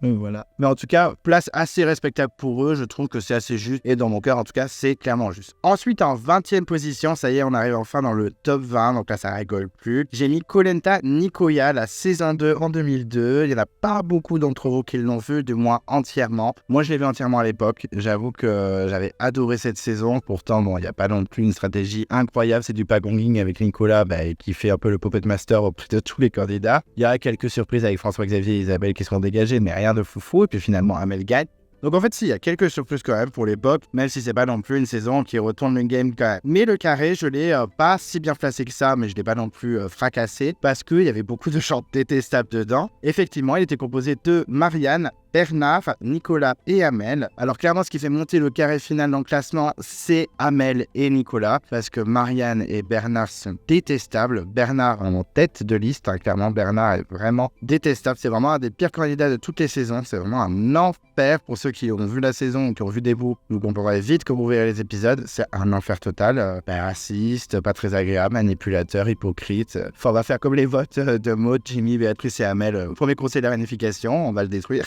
Voilà. Mais en tout cas, place assez respectable pour eux. Je trouve que c'est assez juste. Et dans mon cœur, en tout cas, c'est clairement juste. Ensuite, en 20e position, ça y est, on arrive enfin dans le top 20. Donc là, ça rigole plus. J'ai mis Kollenta Nicoya, la saison 2 en 2002. Il n'y en a pas beaucoup d'entre vous qui l'ont vu, du moins entièrement. Moi, je l'ai vu entièrement à l'époque. J'avoue que j'avais adoré cette saison. Pourtant, bon, il n'y a pas non plus une stratégie incroyable. C'est du pagonging avec Nicolas qui fait un peu le Puppet Master auprès de tous les candidats. Il y a quelques surprises avec François-Xavier et Isabelle qui seront dégagées, mais rien de foufou, et puis finalement Amel gagne. Donc en fait, si, il y a quelques surprises quand même pour l'époque, même si c'est pas non plus une saison qui retourne le game quand même. Mais le carré, je l'ai pas si bien placé que ça, mais je l'ai pas non plus fracassé, parce qu'il y avait beaucoup de chants détestables dedans. Effectivement, il était composé de Marianne, Bernard, Nicolas et Amel. Alors clairement, ce qui fait monter le carré final dans le classement, c'est Amel et Nicolas, parce que Marianne et Bernard sont détestables. Bernard en tête de liste, hein, clairement Bernard est vraiment détestable. C'est vraiment un des pires candidats de toutes les saisons. C'est vraiment un enfer pour ceux qui ont vu la saison, qui ont vu des bouts. Vous comprendrez vite quand vous verrez les épisodes. C'est un enfer total. Raciste, pas très agréable, manipulateur, hypocrite. Enfin, on va faire comme les votes de Maud, Jimmy, Béatrice et Amel. Premier conseil de la réunification, on va le détruire.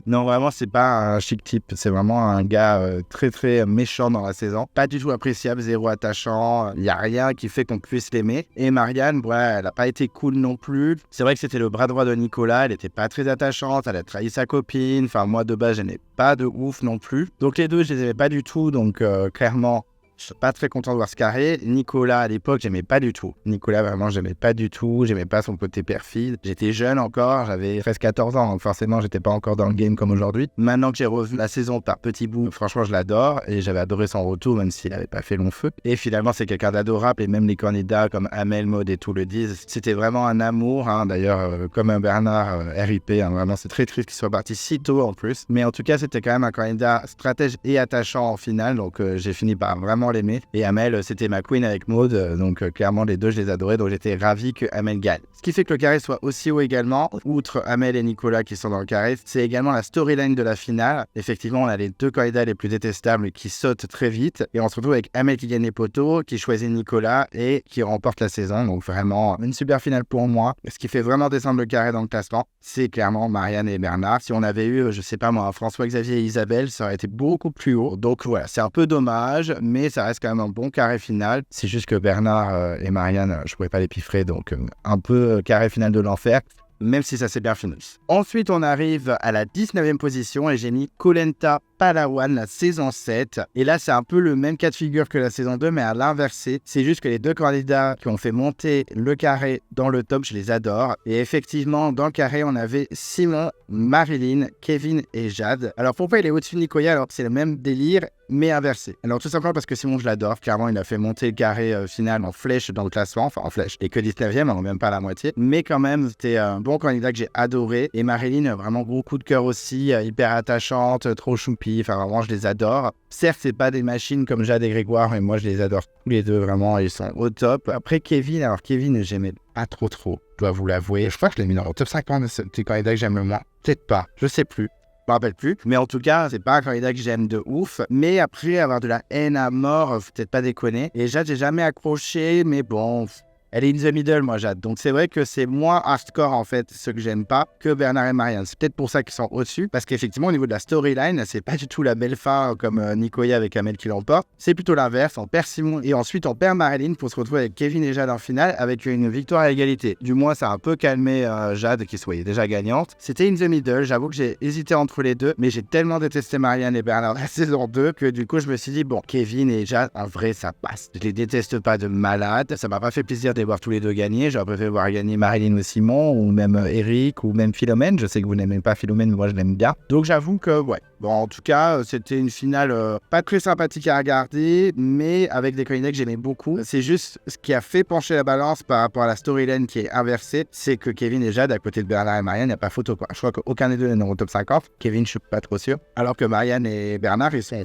Non, vraiment, c'est pas un chic type. C'est vraiment un gars très, très méchant dans la saison. Pas du tout appréciable, zéro attachant. Il n'y a rien qui fait qu'on puisse l'aimer. Et Marianne, elle n'a pas été cool non plus. C'est vrai que c'était le bras droit de Nicolas. Elle n'était pas très attachante. Elle a trahi sa copine. Enfin, moi, de base, je n'ai pas de ouf non plus. Donc, les deux, je les aimais pas du tout. Donc, clairement, je suis pas très content de voir ce carré. Nicolas, à l'époque, j'aimais pas du tout. Nicolas, vraiment, j'aimais pas du tout. J'aimais pas son côté perfide. J'étais jeune encore, j'avais presque 14 ans, donc forcément, j'étais pas encore dans le game comme aujourd'hui. Maintenant que j'ai revu la saison par petits bouts, franchement, je l'adore et j'avais adoré son retour, même s'il avait pas fait long feu. Et finalement, c'est quelqu'un d'adorable et même les candidats comme Amel, Maud et tout le disent. C'était vraiment un amour, hein. D'ailleurs, comme un Bernard, RIP, hein. Vraiment, c'est très triste qu'il soit parti si tôt en plus. Mais en tout cas, c'était quand même un candidat stratège et attachant en finale, donc j'ai fini par vraiment l'aimer. Et Amel, c'était ma queen avec Maud, donc clairement les deux je les adorais, donc j'étais ravi que Amel gagne. Ce qui fait que le carré soit aussi haut également, outre Amel et Nicolas qui sont dans le carré, c'est également la storyline de la finale. Effectivement, on a les deux candidats les plus détestables qui sautent très vite, et on se retrouve avec Amel qui gagne les poteaux, qui choisit Nicolas et qui remporte la saison, donc vraiment une super finale pour moi. Ce qui fait vraiment descendre le carré dans le classement, c'est clairement Marianne et Bernard. Si on avait eu, je sais pas moi, François-Xavier et Isabelle, ça aurait été beaucoup plus haut. Donc voilà, c'est un peu dommage, mais ça reste quand même un bon carré final. C'est juste que Bernard et Marianne, je pouvais pas les piffrer, donc un peu carré final de l'enfer, même si ça s'est bien fini. Ensuite, on arrive à la 19e position et j'ai mis Kollenta Palawan, la saison 7. Et là, c'est un peu le même cas de figure que la saison 2, mais à l'inversé. C'est juste que les deux candidats qui ont fait monter le carré dans le top, je les adore. Et effectivement, dans le carré, on avait Simon, Marilyn, Kevin et Jade. Alors, pourquoi il est au-dessus de Nicoya alors que c'est le même délire, mais inversé? Alors, tout simplement parce que Simon, je l'adore. Clairement, il a fait monter le carré final en flèche dans le classement. Enfin, en flèche. Et que 19e, on même pas la moitié. Mais quand même, c'était un bon candidat que j'ai adoré. Et Marilyn, vraiment gros coup de cœur aussi. Hyper attachante, trop choupi. Enfin, vraiment, je les adore. Certes, c'est pas des machines comme Jade et Grégoire, mais moi, je les adore tous les deux. Vraiment, ils sont au top. Après, Kevin, alors Kevin, j'aimais pas trop. Je dois vous l'avouer. Je crois que je l'ai mis dans le top 50 des candidats que j'aime le moins. Peut-être pas. Je sais plus. Je me rappelle plus, mais en tout cas, c'est pas un candidat que j'aime de ouf. Mais après, avoir de la haine à mort, faut peut-être pas déconner. Et Jade, j'ai jamais accroché, mais bon, Elle est in the middle, moi, Jade. Donc, c'est vrai que c'est moins hardcore, en fait, ce que j'aime pas, que Bernard et Marianne. C'est peut-être pour ça qu'ils sont au-dessus. Parce qu'effectivement, au niveau de la storyline, c'est pas du tout la belle fin comme Nicoya avec Amel qui l'emporte. C'est plutôt l'inverse. On perd Simon et ensuite on perd Marilyn pour se retrouver avec Kevin et Jade en finale avec une victoire à égalité. Du moins, ça a un peu calmé Jade qui soit déjà gagnante. C'était in the middle. J'avoue que j'ai hésité entre les deux, mais j'ai tellement détesté Marianne et Bernard la saison 2 que du coup, je me suis dit, bon, Kevin et Jade, en vrai, ça passe. Je les déteste pas de malade. Ça m'a pas fait plaisir de les voir tous les deux gagner. J'aurais préféré voir gagner Marilyn ou Simon, ou même Eric, ou même Philomène. Je sais que vous n'aimez pas Philomène, mais moi je l'aime bien. Donc j'avoue que, ouais. Bon, en tout cas, c'était une finale pas très sympathique à regarder, mais avec des candidats que j'aimais beaucoup. C'est juste ce qui a fait pencher la balance par rapport à la storyline qui est inversée, c'est que Kevin et Jade, à côté de Bernard et Marianne, il n'y a pas photo, quoi. Je crois qu'aucun des deux n'est dans le top 50. Kevin, je suis pas trop sûr. Alors que Marianne et Bernard, ils sont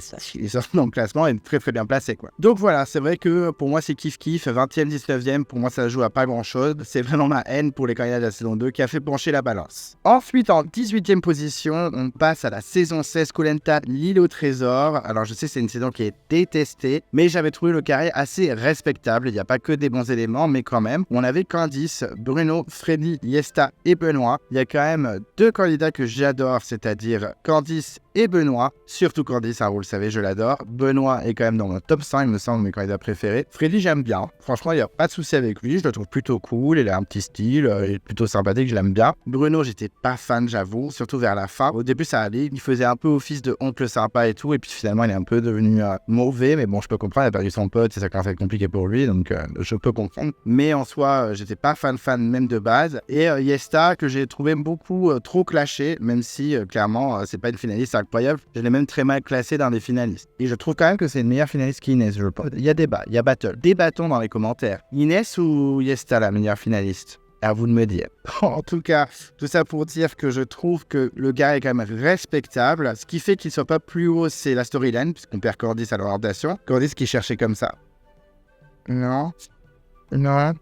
dans le classement et très très bien placés, quoi. Donc voilà, c'est vrai que pour moi, c'est kiff-kiff. 20e, 19e, pour moi, ça joue à pas grand-chose. C'est vraiment ma haine pour les candidats de la saison 2 qui a fait pencher la balance. Ensuite, en 18e position, on passe à la saison 16, Koh Lanta, l'île au trésor. Alors, je sais, c'est une saison qui est détestée, mais j'avais trouvé le carré assez respectable. Il n'y a pas que des bons éléments, mais quand même. On avait Candice, Bruno, Freddy, Yesta et Benoît. Il y a quand même deux candidats que j'adore, c'est-à-dire Candice et Benoît. Surtout Candice, hein, vous le savez, je l'adore. Benoît est quand même dans mon top 5, il me semble, mes candidats préférés. Freddy, j'aime bien. Franchement, il n'y a pas de souci avec lui. Je le trouve plutôt cool. Il a un petit style, il est plutôt sympathique, je l'aime bien. Bruno, j'étais pas fan, j'avoue, surtout vers la fin. Au début, ça allait. Il faisait un peu office de oncle sympa et tout. Et puis finalement, il est un peu devenu mauvais. Mais bon, je peux comprendre. Il a perdu son pote et ça commence à être compliqué pour lui. Donc, je peux comprendre. Mais en soi, j'étais pas fan même de base. Et Yesta, que j'ai trouvé beaucoup trop clashé, même si clairement, c'est pas une finaliste incroyable. Je l'ai même très mal classé dans les finalistes. Et je trouve quand même que c'est une meilleure finaliste qu'Inès, je pense. Il y a débat, il y a battle. Débattons dans les commentaires. Inès ou Yesta, la meilleure finaliste? À vous de me dire. En tout cas, tout ça pour dire que je trouve que le gars est quand même respectable. Ce qui fait qu'il soit pas plus haut, c'est la storyline, puisqu'on perd Candice à l'orientation. Candice qui cherchait comme ça. Non. Non.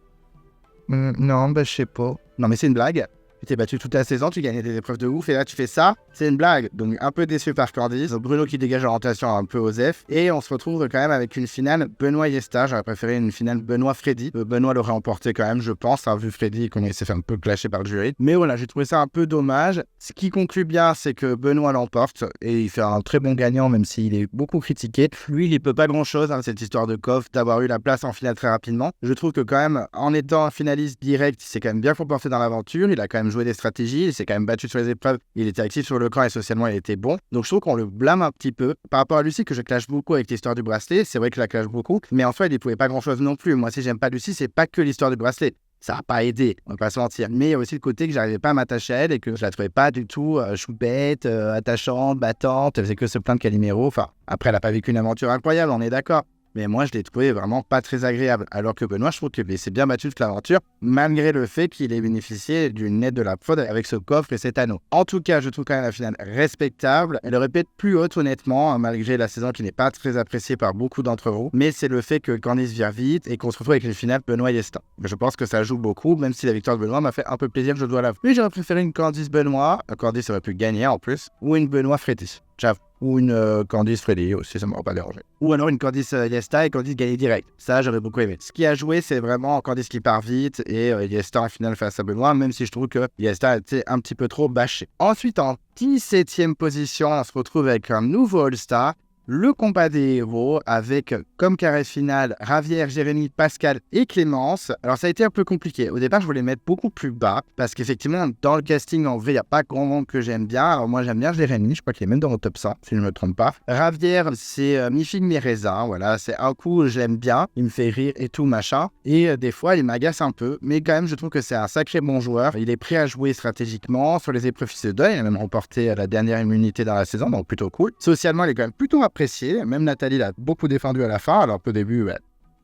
Non, bah je sais pas. Non, mais c'est une blague. Tu t'es battu toute la saison, tu gagnais des épreuves de ouf, et là tu fais ça, c'est une blague. Donc un peu déçu par Candice. Bruno qui dégage l'orientation un peu Osef. Et on se retrouve quand même avec une finale Benoît-Yesta. J'aurais préféré une finale Benoît-Freddy. Benoît l'aurait emporté quand même, je pense, hein, vu Freddy qu'on s'est fait un peu clasher par le jury. Mais voilà, j'ai trouvé ça un peu dommage. Ce qui conclut bien, c'est que Benoît l'emporte, et il fait un très bon gagnant, même s'il est beaucoup critiqué. Lui, il peut pas grand-chose, hein, cette histoire de coffre, d'avoir eu la place en finale très rapidement. Je trouve que quand même, en étant un finaliste direct, il s'est quand même bien comporté dans l'aventure. Il a quand même joué des stratégies, il s'est quand même battu sur les épreuves, il était actif sur le camp et socialement il était bon. Donc je trouve qu'on le blâme un petit peu. Par rapport à Lucie, que je clash beaucoup avec l'histoire du bracelet, c'est vrai que je la clash beaucoup, mais en soi il ne pouvait pas grand chose non plus. Moi si j'aime pas Lucie, c'est pas que l'histoire du bracelet. Ça n'a pas aidé, on va pas se mentir. Mais il y a aussi le côté que j'arrivais pas à m'attacher à elle et que je la trouvais pas du tout choupette, attachante, battante, elle faisait que se plaindre Calimero. Enfin, après elle a pas vécu une aventure incroyable, on est d'accord. Mais moi, je l'ai trouvé vraiment pas très agréable. Alors que Benoît, je trouve qu'il s'est bien battu toute l'aventure, malgré le fait qu'il ait bénéficié d'une aide de la prod avec ce coffre et cet anneau. En tout cas, je trouve quand même la finale respectable. Elle aurait pu être plus haute, honnêtement, malgré la saison qui n'est pas très appréciée par beaucoup d'entre vous. Mais c'est le fait que Candice vire vite et qu'on se retrouve avec une finale Benoît-Yesta. Je pense que ça joue beaucoup, même si la victoire de Benoît m'a fait un peu plaisir, je dois l'avouer. Mais j'aurais préféré une Candice-Benoît. Candice aurait pu gagner en plus. Ou une Benoît-Freddy. J'avoue. Ou une Candice Freddy aussi, ça ne m'aurait pas dérangé. Ou alors une Candice Yesta et Candice gagner direct. Ça, j'aurais beaucoup aimé. Ce qui a joué, c'est vraiment Candice qui part vite et Yesta en finale face à Benoît, même si je trouve que Yesta a été un petit peu trop bâché. Ensuite, en 17e position, on se retrouve avec un nouveau All-Star. Le combat des héros avec comme carré final Ravière, Jérémy, Pascal et Clémence. Alors ça a été un peu compliqué. Au départ, je voulais mettre beaucoup plus bas parce qu'effectivement, dans le casting, en vrai, il n'y a pas grand monde que j'aime bien. Alors moi, j'aime bien Jérémy. Je crois qu'il est même dans le top 100, si je ne me trompe pas. Ravière, c'est mi-figue, mi-raisin. Voilà, c'est un coup, je l'aime bien. Il me fait rire et tout, machin. Et des fois, il m'agace un peu. Mais quand même, je trouve que c'est un sacré bon joueur. Il est prêt à jouer stratégiquement. Sur les épreuves, il se donne. Il a même remporté la dernière immunité dans la saison, donc plutôt cool. Socialement, il est quand même plutôt apprécié. Même Nathalie l'a beaucoup défendu à la fin, alors qu'au début,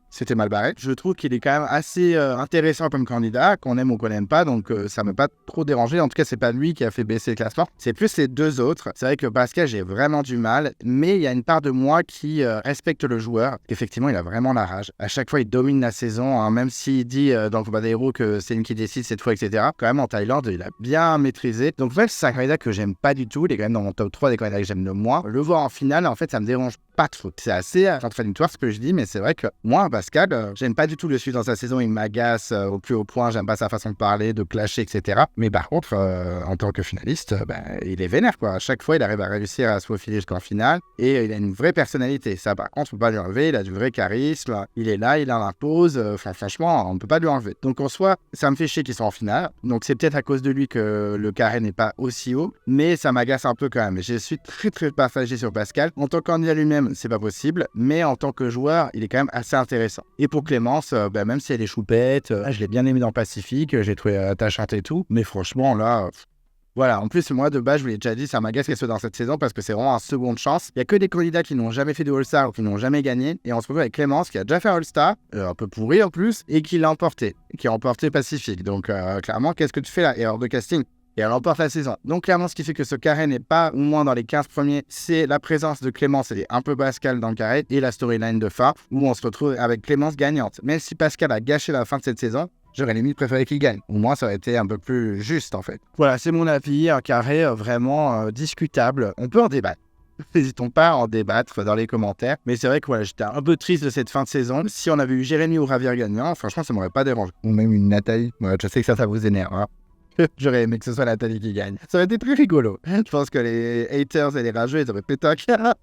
c'était mal barré. Je trouve qu'il est quand même assez intéressant comme candidat, qu'on aime ou qu'on n'aime pas, donc ça ne m'a pas trop dérangé. En tout cas, c'est pas lui qui a fait baisser le classement, c'est plus les deux autres. C'est vrai que Pascal, j'ai vraiment du mal, mais il y a une part de moi qui respecte le joueur. Effectivement, il a vraiment la rage. À chaque fois, il domine la saison, hein, même s'il dit dans le combat des héros que c'est lui qui décide cette fois, etc. Quand même, en Thaïlande, il a bien maîtrisé. Donc bref, c'est un candidat que j'aime pas du tout. Il est quand même dans mon top 3 des candidats que j'aime le moins. Le voir en finale, en fait, ça me dérange pas trop. C'est assez contradictoire ce que je dis, mais c'est vrai que moi, Pascal, j'aime pas du tout le suivre dans sa saison. Il m'agace au plus haut point. J'aime pas sa façon de parler, de clasher, etc. Mais par contre, en tant que finaliste, il est vénère, quoi. À chaque fois, il arrive à réussir à se faufiler jusqu'en finale et il a une vraie personnalité. Ça, par contre, on peut pas lui enlever. Il a du vrai charisme. Il est là, il en impose. Franchement, on peut pas lui enlever. Donc, en soi, ça me fait chier qu'ils soient en finale. Donc, c'est peut-être à cause de lui que le carré n'est pas aussi haut, mais ça m'agace un peu quand même. Je suis très, très partagé sur Pascal. En tant que candidat lui-même, c'est pas possible, mais en tant que joueur, il est quand même assez intéressant. Et pour Clémence, même si elle est choupette, je l'ai bien aimé dans Pacifique, j'ai trouvé attachante et tout, mais franchement, là... Voilà, en plus, moi, de base, je vous l'ai déjà dit, ça m'agace qu'elle soit dans cette saison parce que c'est vraiment un seconde chance. Il n'y a que des candidats qui n'ont jamais fait de All-Star ou qui n'ont jamais gagné. Et on se retrouve avec Clémence qui a déjà fait un All-Star, un peu pourri en plus, et qui l'a emporté, qui a emporté Pacifique. Donc, clairement, qu'est-ce que tu fais là? Erreur de casting. Et elle remporte la saison. Donc clairement, ce qui fait que ce carré n'est pas au moins dans les 15 premiers, c'est la présence de Clémence et un peu Pascal dans le carré et la storyline de fin où on se retrouve avec Clémence gagnante. Même si Pascal a gâché la fin de cette saison, j'aurais limite préféré qu'il gagne. Au moins, ça aurait été un peu plus juste en fait. Voilà, c'est mon avis. Un carré vraiment discutable. On peut en débattre. N'hésitons pas à en débattre dans les commentaires. Mais c'est vrai que voilà, j'étais un peu triste de cette fin de saison. Si on avait eu Jérémy ou Javier gagnant, franchement, ça m'aurait pas dérangé. Ou même une Nathalie. Ouais, je sais que ça vous énerve. Hein. J'aurais aimé que ce soit Nathalie qui gagne. Ça aurait été très rigolo. Je pense que les haters et les rageux, ils auraient pété un câble.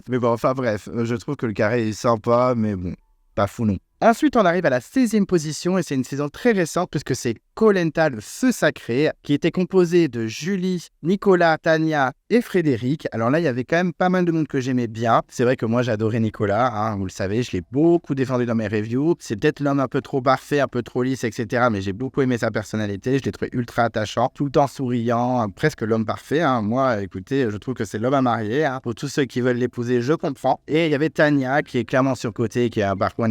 Mais bon, enfin bref, je trouve que le carré est sympa, mais bon, pas fou non. Ensuite, on arrive à la 16e position et c'est une saison très récente puisque c'est Koh Lanta, le feu sacré, qui était composé de Julie, Nicolas, Tania et Frédéric. Alors là, il y avait quand même pas mal de monde que j'aimais bien. C'est vrai que moi, j'adorais Nicolas, hein, vous le savez, je l'ai beaucoup défendu dans mes reviews. C'est peut-être l'homme un peu trop parfait, un peu trop lisse, etc. Mais j'ai beaucoup aimé sa personnalité, je l'ai trouvé ultra attachant, tout le temps souriant, presque l'homme parfait. Hein. Moi, écoutez, je trouve que c'est l'homme à marier. Hein. Pour tous ceux qui veulent l'épouser, je comprends. Et il y avait Tania, qui est clairement surcotée, qui a un parcours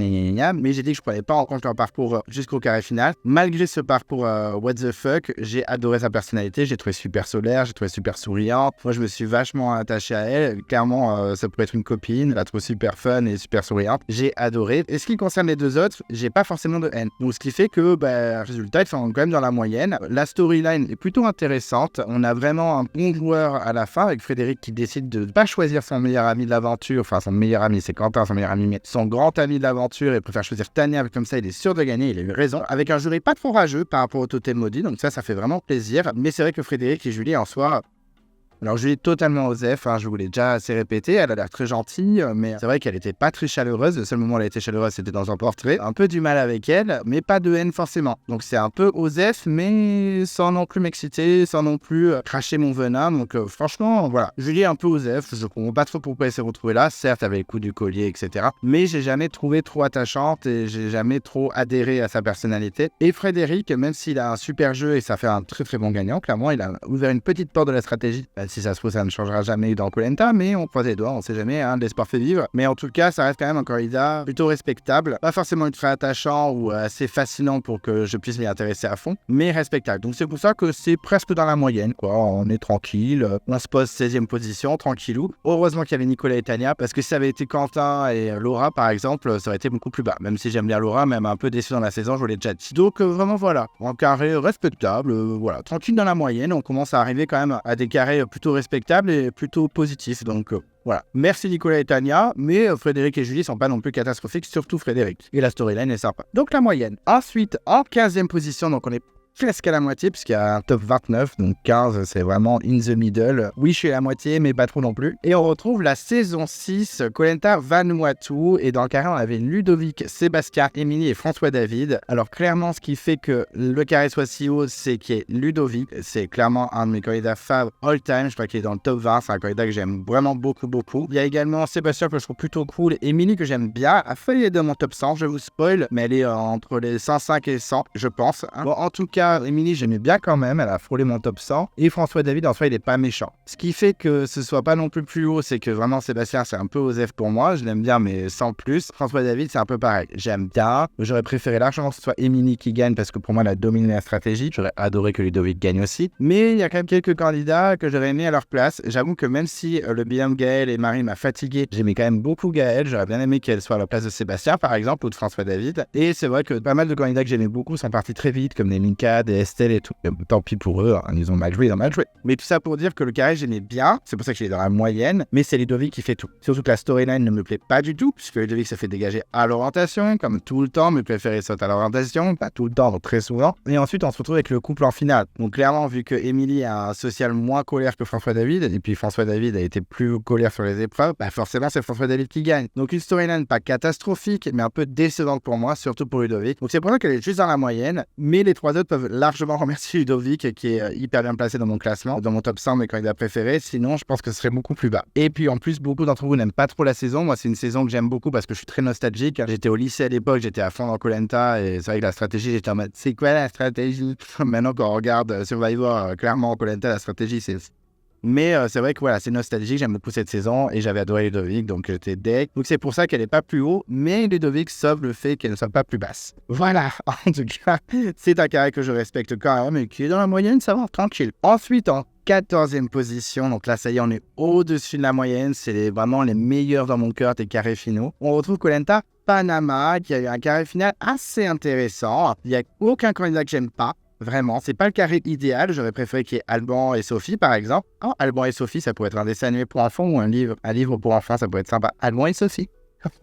mais j'ai dit que je ne prenais pas en compte leur parcours jusqu'au carré final. Malgré ce parcours what the fuck, j'ai adoré sa personnalité, j'ai trouvé super solaire, j'ai trouvé super souriante. Moi, je me suis vachement attaché à elle. Clairement, ça pourrait être une copine. Je la trouve super fun et super souriante. J'ai adoré. Et ce qui concerne les deux autres, j'ai pas forcément de haine. Donc, ce qui fait que, résultat, ils sont quand même dans la moyenne. La storyline est plutôt intéressante. On a vraiment un bon joueur à la fin avec Frédéric qui décide de ne pas choisir son meilleur ami de l'aventure. Enfin, son meilleur ami, c'est Quentin, son meilleur ami, mais son grand ami de l'aventure et préfère choisir Tania. Comme ça, il est sûr de gagner, il a eu raison. Avec un jury pas trop rageux par rapport au totem maudit, donc ça fait vraiment plaisir. Mais c'est vrai que Frédéric et Julie en soi... Alors, Julie est totalement osef, hein, je vous l'ai déjà assez répété, elle a l'air très gentille, mais c'est vrai qu'elle était pas très chaleureuse. Le seul moment où elle était chaleureuse, c'était dans un portrait. Un peu du mal avec elle, mais pas de haine forcément. Donc, c'est un peu osef, mais sans non plus m'exciter, sans non plus cracher mon venin. Donc, franchement, voilà. Julie est un peu osef, je comprends pas trop pourquoi elle s'est retrouvée là, certes avec le coup du collier, etc. Mais j'ai jamais trouvé trop attachante et j'ai jamais trop adhéré à sa personnalité. Et Frédéric, même s'il a un super jeu et ça fait un très très bon gagnant, clairement, il a ouvert une petite porte de la stratégie. Si ça se trouve, ça ne changera jamais dans Koh Lanta, mais on croise les doigts, on sait jamais, hein, l'espoir fait vivre. Mais en tout cas, ça reste quand même un candidat plutôt respectable. Pas forcément ultra attachant ou assez fascinant pour que je puisse m'y intéresser à fond, mais respectable. Donc c'est pour ça que c'est presque dans la moyenne, quoi. On est tranquille, on se pose 16e position, tranquillou. Heureusement qu'il y avait Nicolas et Tania, parce que si ça avait été Quentin et Laura, par exemple, ça aurait été beaucoup plus bas. Même si j'aime bien Laura, même un peu déçu dans la saison, je vous l'ai déjà dit. Donc vraiment, voilà. Un carré respectable, voilà. Tranquille dans la moyenne, on commence à arriver quand même à des carrés plutôt respectable et plutôt positif. Donc voilà. Merci Nicolas et Tania, mais Frédéric et Julie sont pas non plus catastrophiques, surtout Frédéric. Et la storyline est sympa. Donc la moyenne. Ensuite, en 15e position, donc on est presque à la moitié, puisqu'il y a un top 29, donc 15, c'est vraiment in the middle. Oui, je suis à la moitié, mais pas trop non plus. Et on retrouve la saison 6, Koh Lanta Vanuatu, et dans le carré, on avait Ludovic, Sébastien, Émilie et François David. Alors clairement, ce qui fait que le carré soit si haut, c'est qu'il y ait Ludovic. C'est clairement un de mes candidats fav all time, je crois qu'il est dans le top 20, c'est un candidat que j'aime vraiment beaucoup. Il y a également Sébastien que je trouve plutôt cool, Émilie que j'aime bien, a failli être dans mon top 100, je vous spoil, mais elle est entre les 105 et 100, je pense. Hein. Bon, en tout cas, Émilie, j'aimais bien quand même, elle a frôlé mon top 100. Et François David, en soi, il est pas méchant. Ce qui fait que ce soit pas non plus haut, c'est que vraiment Sébastien, c'est un peu osef pour moi. Je l'aime bien, mais sans plus. François David, c'est un peu pareil. J'aime bien. J'aurais préféré largement que ce soit Émilie qui gagne parce que pour moi, elle a dominé la stratégie. J'aurais adoré que Ludovic gagne aussi. Mais il y a quand même quelques candidats que j'aurais aimé à leur place. J'avoue que même si le bilan de Gaël et Marie m'a fatigué, j'aimais quand même beaucoup Gaël. J'aurais bien aimé qu'elle soit à la place de Sébastien, par exemple, ou de François David. Et c'est vrai que pas mal de candidats que j'aimais beaucoup sont partis très vite, comme Neminka, Jade et Estelle et tout. Mais bon, tant pis pour eux, hein, ils ont mal joué. Mais tout ça pour dire que le carré, j'aimais bien. C'est pour ça que je l'ai dans la moyenne. Mais c'est Ludovic qui fait tout. Surtout que la storyline ne me plaît pas du tout, puisque Ludovic se fait dégager à l'orientation, comme tout le temps. Mes préférés sautent à l'orientation, pas tout le temps, donc très souvent. Et ensuite, on se retrouve avec le couple en finale. Donc clairement, vu que Émilie a un social moins colère que François David, et puis François David a été plus colère sur les épreuves, bah forcément, c'est François David qui gagne. Donc une storyline pas catastrophique, mais un peu décevante pour moi, surtout pour Ludovic. Donc c'est pour ça qu'elle est juste dans la moyenne, mais les trois autres peuvent largement remercier Ludovic, qui est hyper bien placé dans mon classement, dans mon top 100 mes candidats préférés. Sinon, je pense que ce serait beaucoup plus bas. Et puis en plus, beaucoup d'entre vous n'aiment pas trop la saison. Moi, c'est une saison que j'aime beaucoup parce que je suis très nostalgique. J'étais au lycée à l'époque, j'étais à fond dans Koh Lanta, et c'est vrai que la stratégie, j'étais en mode, c'est quoi la stratégie? Maintenant, quand on regarde Survivor, clairement, Koh Lanta, la stratégie, c'est... Mais c'est vrai que voilà, c'est nostalgique, j'aime beaucoup cette saison et j'avais adoré Ludovic, donc j'étais deck. Donc c'est pour ça qu'elle n'est pas plus haut, mais Ludovic sauve le fait qu'elle ne soit pas plus basse. Voilà, en tout cas, c'est un carré que je respecte quand même et qui est dans la moyenne, ça va, tranquille. Ensuite, en 14e position, donc là ça y est, on est au-dessus de la moyenne, c'est vraiment les meilleurs dans mon cœur des carrés finaux. On retrouve Koh Lanta Panama, qui a eu un carré final assez intéressant. Il n'y a aucun candidat que j'aime pas. Vraiment, c'est pas le carré idéal. J'aurais préféré qu'il y ait Alban et Sophie, par exemple. Oh, Alban et Sophie, ça pourrait être un dessin animé pour enfants ou un livre pour enfants, ça pourrait être sympa. Alban et Sophie.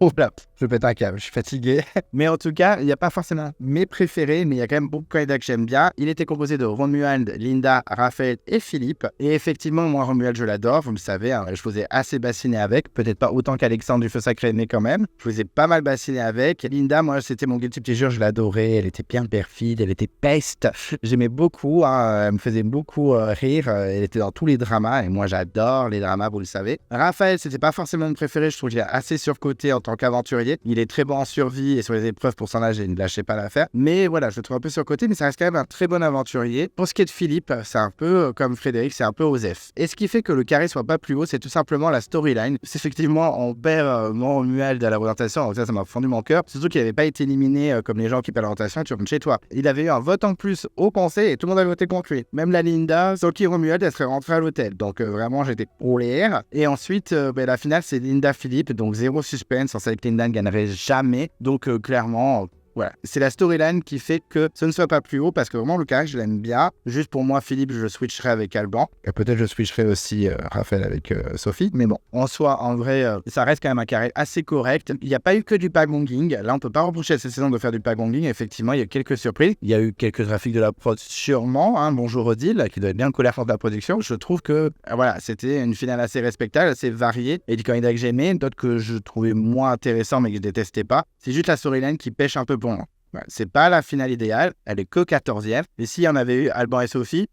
Oh là, je pète un câble, je suis fatigué. Mais en tout cas, il n'y a pas forcément mes préférés, mais il y a quand même beaucoup de candidats que j'aime bien. Il était composé de Romuald, Linda, Raphaël et Philippe. Et effectivement, moi, Romuald, je l'adore, vous le savez. Hein, je vous ai assez bassiné avec. Peut-être pas autant qu'Alexandre du Feu Sacré, mais quand même. Je vous ai pas mal bassiné avec. Linda, moi, c'était mon guilty pleasure, je l'adorais. Elle était bien perfide, elle était peste. J'aimais beaucoup, hein, elle me faisait beaucoup rire. Elle était dans tous les dramas, et moi, j'adore les dramas, vous le savez. Raphaël, c'était pas forcément mon préféré, je trouve qu'il est assez surcoté en tant qu'aventurier. Il est très bon en survie et sur les épreuves pour son âge, il ne lâchait pas l'affaire. Mais voilà, je le trouve un peu surcoté, mais ça reste quand même un très bon aventurier. Pour ce qui est de Philippe, c'est un peu comme Frédéric, c'est un peu Osef. Et ce qui fait que le carré soit pas plus haut, c'est tout simplement la storyline. C'est effectivement, on perd mon Romuald à la présentation, donc ça m'a fendu mon cœur. Surtout qu'il n'avait pas été éliminé comme les gens qui perdent la présentation, tu rentres chez toi. Il avait eu un vote en plus au conseil et tout le monde avait voté contre lui. Même la Linda, sans qui Romuald, elle serait rentrée à l'hôtel. Donc vraiment, j'étais pour l'air. Et ensuite, la finale, c'est Linda-Philippe, donc zéro suspense. On savait que Linda ne gagnerait jamais. Donc clairement, voilà. C'est la storyline qui fait que ce ne soit pas plus haut parce que vraiment le carré, je l'aime bien. Juste pour moi, Philippe, je switcherai avec Alban. Et peut-être je switcherai aussi Raphaël avec Sophie. Mais bon, en soi, en vrai, ça reste quand même un carré assez correct. Il n'y a pas eu que du pagonging. Là, on peut pas reprocher à cette saison de faire du pagonging. Effectivement, il y a eu quelques surprises. Il y a eu quelques trafics de la prod sûrement. Hein. Bonjour Odile, qui doit être bien colère contre la production. Je trouve que voilà, c'était une finale assez respectable, assez variée. Et du candidat que j'aimais, d'autres que je trouvais moins intéressants mais que je détestais pas. C'est juste la storyline qui pêche un peu pour moi. Voilà, c'est pas la finale idéale, elle est que 14e. Et s'il y en avait eu Alban et Sophie,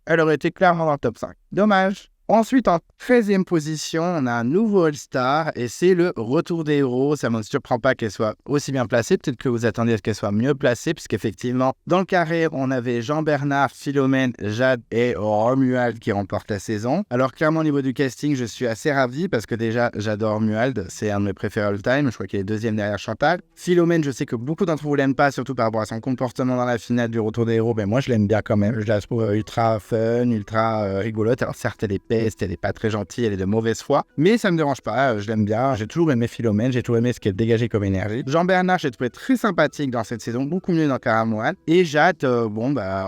elle aurait été clairement dans le top 5. Dommage. Ensuite, en 13e position, on a un nouveau All-Star et c'est le retour des héros. Ça ne me surprend pas qu'elle soit aussi bien placée. Peut-être que vous attendiez à ce qu'elle soit mieux placée, puisqu'effectivement, dans le carré, on avait Jean-Bernard, Philomène, Jade et Romuald qui remportent la saison. Alors clairement, au niveau du casting, je suis assez ravi parce que déjà, j'adore Romuald. C'est un de mes préférés all-time. Je crois qu'il est deuxième derrière Chantal. Philomène, je sais que beaucoup d'entre vous l'aiment pas, surtout par rapport à son comportement dans la finale du retour des héros. Mais moi, je l'aime bien quand même. Je la trouve ultra fun, ultra rigolote. Alors certes, elle est elle est pas très gentille, elle est de mauvaise foi, mais ça me dérange pas, je l'aime bien, j'ai toujours aimé Philomène, j'ai toujours aimé ce qu'elle dégageait comme énergie. Jean-Bernard, j'ai trouvé très sympathique dans cette saison, beaucoup mieux dans Caramoine. Et Jade,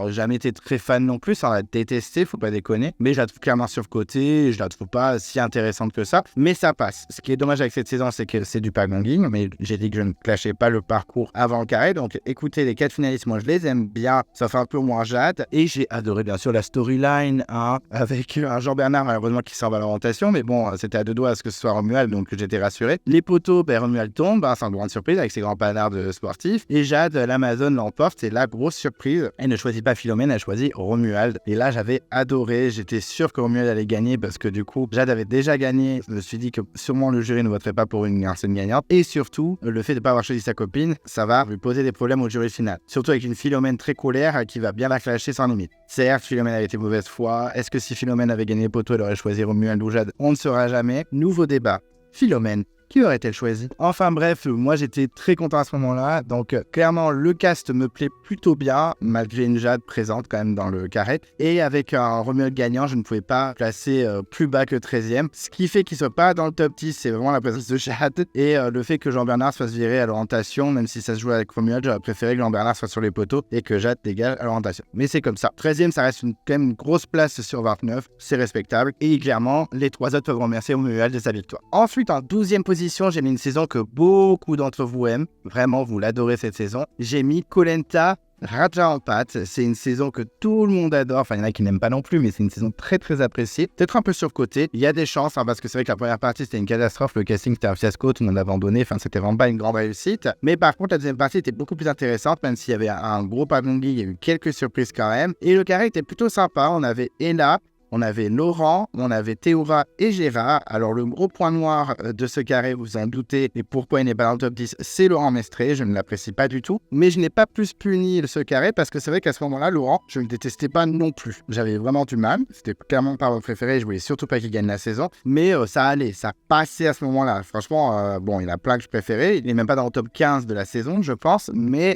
jamais été très fan non plus, ça l'a détesté, faut pas déconner, mais je la trouve clairement surcotée, je la trouve pas si intéressante que ça, mais ça passe. Ce qui est dommage avec cette saison, c'est que c'est du pagonging, mais j'ai dit que je ne clashais pas le parcours avant le carré, donc écoutez, les 4 finalistes, moi je les aime bien, ça fait un peu moins Jade, et j'ai adoré bien sûr la storyline, hein, avec un Jean-Bernard, malheureusement qui sort à l'orientation, mais bon, c'était à deux doigts à ce que ce soit Romuald, donc j'étais rassuré. Les poteaux, Romuald tombe, hein, c'est une grande surprise avec ses grands panards de sportifs, et Jade, l'Amazon l'emporte, c'est la grosse surprise. Elle ne choisit pas Philomène, elle choisit Romuald, et là j'avais adoré, j'étais sûr que Romuald allait gagner, parce que du coup, Jade avait déjà gagné, je me suis dit que sûrement le jury ne voterait pas pour une personne gagnante, et surtout, le fait de ne pas avoir choisi sa copine, ça va lui poser des problèmes au jury final, surtout avec une Philomène très colère qui va bien la clasher sans limite. Certes, Philomène avait été mauvaise foi, est-ce que si Philomène avait gagné les poteaux, elle aurait choisi Romuald ou Jade? On ne saura jamais. Nouveau débat. Philomène, Qui aurait-elle choisi? Enfin bref, moi j'étais très content à ce moment-là. Donc clairement, le cast me plaît plutôt bien, malgré une Jade présente quand même dans le carré. Et avec un Romuald gagnant, je ne pouvais pas placer plus bas que 13e. Ce qui fait qu'il ne soit pas dans le top 10, c'est vraiment la présence de Jade. Et le fait que Jean-Bernard se fasse virer à l'orientation, même si ça se joue avec Romuald, j'aurais préféré que Jean-Bernard soit sur les poteaux et que Jade dégage à l'orientation. Mais c'est comme ça. 13e, ça reste quand même une grosse place sur 29. C'est respectable. Et clairement, les 3 autres peuvent remercier Romuald de sa victoire. Ensuite, en 12e position, j'ai mis une saison que beaucoup d'entre vous aiment. Vraiment, vous l'adorez cette saison. J'ai mis Koh Lanta Raja en pâte. C'est une saison que tout le monde adore. Enfin, il y en a qui n'aiment pas non plus, mais c'est une saison très très appréciée. Peut-être un peu surcotée. Il y a des chances, parce que c'est vrai que la première partie c'était une catastrophe. Le casting c'était un fiasco, tout le monde a abandonné. Enfin, c'était vraiment pas une grande réussite. Mais par contre, la deuxième partie était beaucoup plus intéressante, même s'il y avait un gros pagongui. Il y a eu quelques surprises quand même. Et le carré était plutôt sympa. On avait Ella. On avait Laurent, on avait Théoura et Gérard. Alors, le gros point noir de ce carré, vous en doutez, et pourquoi il n'est pas dans le top 10, c'est Laurent Mestré. Je ne l'apprécie pas du tout. Mais je n'ai pas plus puni ce carré parce que c'est vrai qu'à ce moment-là, Laurent, je ne le détestais pas non plus. J'avais vraiment du mal. C'était clairement pas mon préféré. Je voulais surtout pas qu'il gagne la saison. Mais ça allait, ça passait à ce moment-là. Franchement, bon, il y en a plein que je préférais. Il n'est même pas dans le top 15 de la saison, je pense. Mais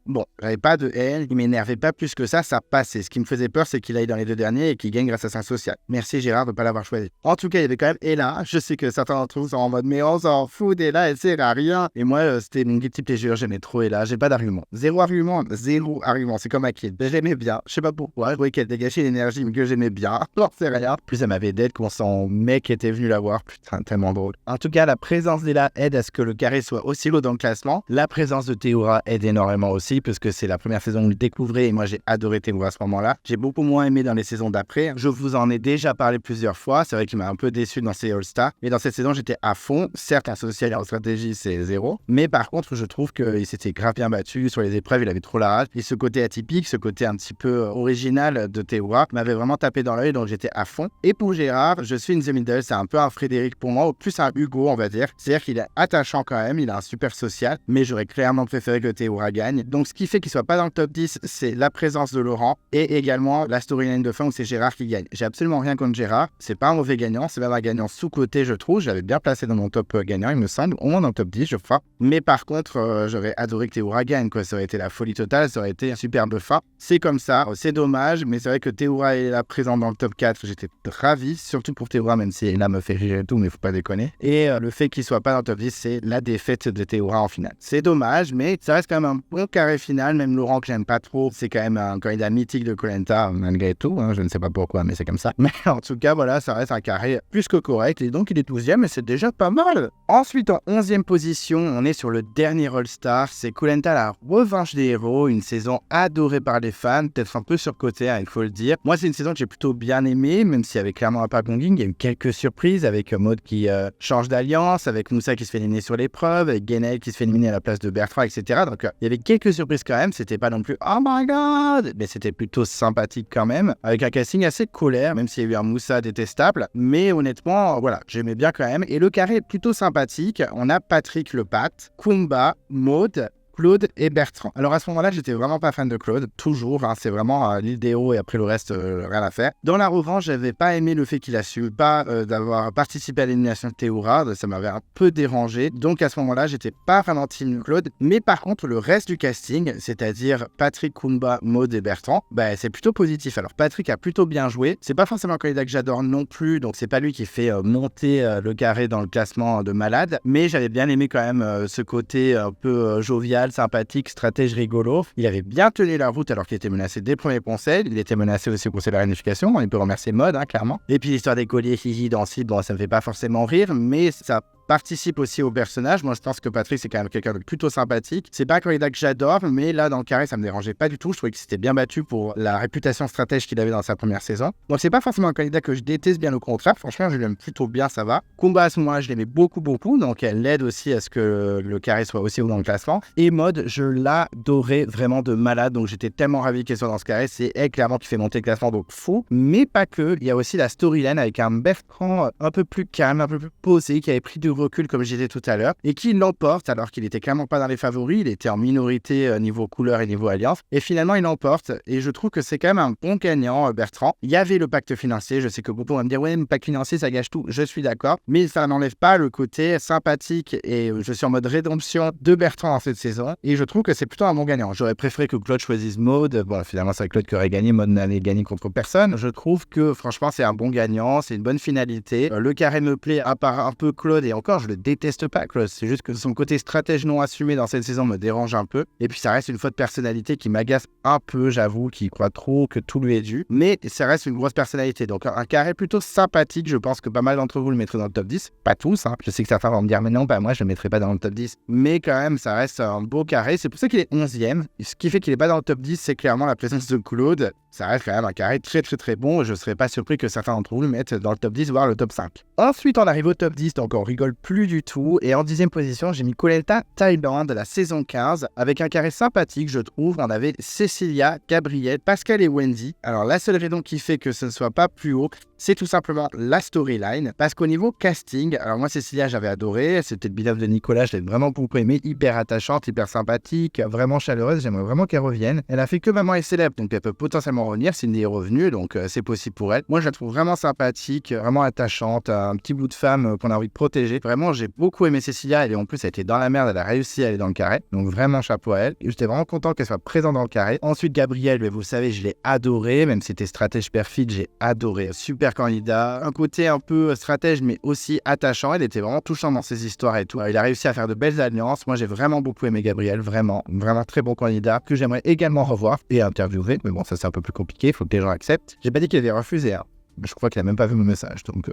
bon, j'avais pas de haine. Il m'énervait pas plus que ça. Ça passait. Ce qui me faisait peur, c'est qu'il aille dans les 2 derniers et qu'il gagne grâce à sa social. Merci Gérard de ne pas l'avoir choisi. En tout cas, il y avait quand même Ella. Je sais que certains d'entre vous sont en mode, mais on s'en fout d'Ella, elle sert à rien. Et moi, c'était mon guilty pleasure, j'aimais trop Ella. J'ai pas d'argument. Zéro argument. C'est comme Akid. J'aimais bien. Je sais pas pourquoi. Je voyais qu'elle dégageait l'énergie, mais que j'aimais bien. J'en sais rien. Plus, elle m'avait d'aide quand son mec était venu la voir. Putain, tellement drôle. En tout cas, la présence d'Ella aide à ce que le carré soit aussi haut dans le classement. La présence de Théoura aide énormément aussi, parce que c'est la première saison où je le découvrais et moi, j'ai adoré Théoura à ce moment-là. J'ai beaucoup moins aimé dans les saisons d'après. Je vous en ai déjà parlé plusieurs fois. C'est vrai qu'il m'a un peu déçu dans ses All-Stars. Mais dans cette saison, j'étais à fond. Certes, en social et en stratégie, c'est 0. Mais par contre, je trouve qu'il s'était grave bien battu. Sur les épreuves, il avait trop la rage. Et ce côté atypique, ce côté un petit peu original de Théoura m'avait vraiment tapé dans l'œil. Donc, j'étais à fond. Et pour Gérard, je suis une The Middle. C'est un peu un Frédéric pour moi, ou plus un Hugo, on va dire. C'est-à-dire qu'il est attachant quand même. Il a un super social. Mais j'aurais clairement préféré que Théoura gagne. Donc, ce qui fait qu'il soit pas dans le top 10, c'est la présence de Laurent et également la storyline de fin où c'est Gérard qui gagne. J'ai absolument rien contre Gérard. C'est pas un mauvais gagnant, c'est même un gagnant sous-coté, je trouve. J'avais bien placé dans mon top gagnant, il me semble, au moins dans le top 10, je crois. Mais par contre, j'aurais adoré que Théoura gagne, quoi. Ça aurait été la folie totale, ça aurait été un superbe fin. C'est comme ça, c'est dommage, mais c'est vrai que Théoura est là présente dans le top 4. J'étais ravi, surtout pour Théoura, même si Ella me fait rire et tout, mais faut pas déconner. Et le fait qu'il soit pas dans le top 10, c'est la défaite de Théoura en finale. C'est dommage, mais ça reste quand même un bon carré final. Même Laurent, que j'aime pas trop, c'est quand même un candidat mythique de Koh Lanta, malgré tout. Hein, je ne sais pas pourquoi, mais c'est comme ça. Mais en tout cas, voilà, ça reste un carré plus que correct. Et donc, il est 12e et c'est déjà pas mal. Ensuite, en 11e position, on est sur le dernier All-Star. C'est Koh Lanta, la revanche des héros. Une saison adorée par les fans, peut-être un peu surcotée, hein, il faut le dire. Moi, c'est une saison que j'ai plutôt bien aimée, même s'il y avait clairement un pas gonging. Il y a eu quelques surprises avec Maud qui change d'alliance, avec Moussa qui se fait éliminer sur l'épreuve, avec Guénel qui se fait éliminer à la place de Bertrand, etc. Donc, il y avait quelques surprises quand même. C'était pas non plus oh my god, mais c'était plutôt sympathique quand même, avec un casting assez colère, même s'il y a eu un Moussa détestable. Mais honnêtement, voilà, j'aimais bien quand même. Et le carré est plutôt sympathique. On a Patrick le Pat, Kumba, Maud, Claude et Bertrand. Alors à ce moment-là, j'étais vraiment pas fan de Claude, toujours, hein, c'est vraiment l'île des héros et après le reste, rien à faire. Dans la revanche, j'avais pas aimé le fait qu'il assume pas d'avoir participé à l'élimination de Théoura, ça m'avait un peu dérangé. Donc à ce moment-là, j'étais pas vraiment team Claude, mais par contre, le reste du casting, c'est-à-dire Patrick, Kumba, Maud et Bertrand, bah, c'est plutôt positif. Alors Patrick a plutôt bien joué, c'est pas forcément un candidat que j'adore non plus, donc c'est pas lui qui fait monter le carré dans le classement de malade, mais j'avais bien aimé quand même ce côté un peu jovial, sympathique, stratège rigolo. Il avait bien tenu la route alors qu'il était menacé dès le premier conseil. Il était menacé aussi au conseil de la réunification. On peut remercier Maud, hein, clairement. Et puis l'histoire des colliers hihi dans Cible, bon, ça me fait pas forcément rire, mais ça participe aussi au personnage. Moi, je pense que Patrick, c'est quand même quelqu'un de plutôt sympathique. C'est pas un candidat que j'adore, mais là, dans le carré, ça me dérangeait pas du tout. Je trouvais qu'il s'était bien battu pour la réputation stratège qu'il avait dans sa première saison. Donc, c'est pas forcément un candidat que je déteste, bien au contraire. Franchement, je l'aime plutôt bien, ça va. Kumba, à ce moment-là, je l'aimais beaucoup. Donc, elle aide aussi à ce que le carré soit aussi haut dans le classement. Et Maud, je l'adorais vraiment de malade. Donc, j'étais tellement ravi qu'elle soit dans ce carré. C'est elle, clairement, qui fait monter le classement. Donc, fou. Mais pas que. Il y a aussi la storyline avec un Bertrand un peu plus calme, un peu plus posé, qui avait pris du recul, comme je disais tout à l'heure, et qui l'emporte alors qu'il était clairement pas dans les favoris. Il était en minorité niveau couleur et niveau alliance. Et finalement, il l'emporte. Et je trouve que c'est quand même un bon gagnant, Bertrand. Il y avait le pacte financier. Je sais que beaucoup vont me dire, ouais, mais le pacte financier, ça gâche tout. Je suis d'accord. Mais ça n'enlève pas le côté sympathique. Et je suis en mode rédemption de Bertrand dans cette saison. Et je trouve que c'est plutôt un bon gagnant. J'aurais préféré que Claude choisisse Maud. Bon, finalement, c'est Claude qui aurait gagné. Maud n'allait gagner contre personne. Je trouve que, franchement, c'est un bon gagnant. C'est une bonne finalité. Le carré me plaît, à part un peu Claude. Et encore, je le déteste pas, Claude. C'est juste que son côté stratège non assumé dans cette saison me dérange un peu. Et puis, ça reste une faute de personnalité qui m'agace un peu, j'avoue, qui croit trop que tout lui est dû. Mais ça reste une grosse personnalité. Donc, un carré plutôt sympathique. Je pense que pas mal d'entre vous le mettrez dans le top 10. Pas tous, hein. Je sais que certains vont me dire, mais non, bah, moi, je le mettrai pas dans le top 10. Mais quand même, ça reste un beau carré. C'est pour ça qu'il est 11e. Ce qui fait qu'il est pas dans le top 10, c'est clairement la présence de Claude. Ça reste quand même un carré très très très bon. Je ne serais pas surpris que certains d'entre vous le mettent dans le top 10, voire le top 5. Ensuite, on arrive au top 10, donc on rigole plus du tout. Et en 10e position, j'ai mis Coletta Thailand de la saison 15, avec un carré sympathique, je trouve. On avait Cécilia, Gabrielle, Pascal et Wendy. Alors la seule raison qui fait que ce ne soit pas plus haut, c'est tout simplement la storyline. Parce qu'au niveau casting, alors moi Cécilia j'avais adoré, c'était le binôme de Nicolas, je l'ai vraiment beaucoup aimé, hyper attachante, hyper sympathique, vraiment chaleureuse, j'aimerais vraiment qu'elle revienne. Elle a fait que Maman est célèbre, donc elle peut potentiellement revenir, Cindy est revenue, donc c'est possible pour elle. Moi je la trouve vraiment sympathique, vraiment attachante, un petit bout de femme qu'on a envie de protéger. Vraiment j'ai beaucoup aimé Cécilia, et en plus elle était dans la merde, elle a réussi à aller dans le carré, donc vraiment chapeau à elle. Et j'étais vraiment content qu'elle soit présente dans le carré. Ensuite Gabrielle, mais vous savez, je l'ai adoré, même si c'était stratège perfide, j'ai adoré. Super candidat, un côté un peu stratège mais aussi attachant, il était vraiment touchant dans ses histoires et tout. Il a réussi à faire de belles alliances. Moi j'ai vraiment beaucoup aimé Gabriel, vraiment très bon candidat que j'aimerais également revoir et interviewer, mais bon ça c'est un peu plus compliqué, il faut que les gens acceptent. J'ai pas dit qu'il avait refusé, hein. Je crois qu'il a même pas vu mon message, donc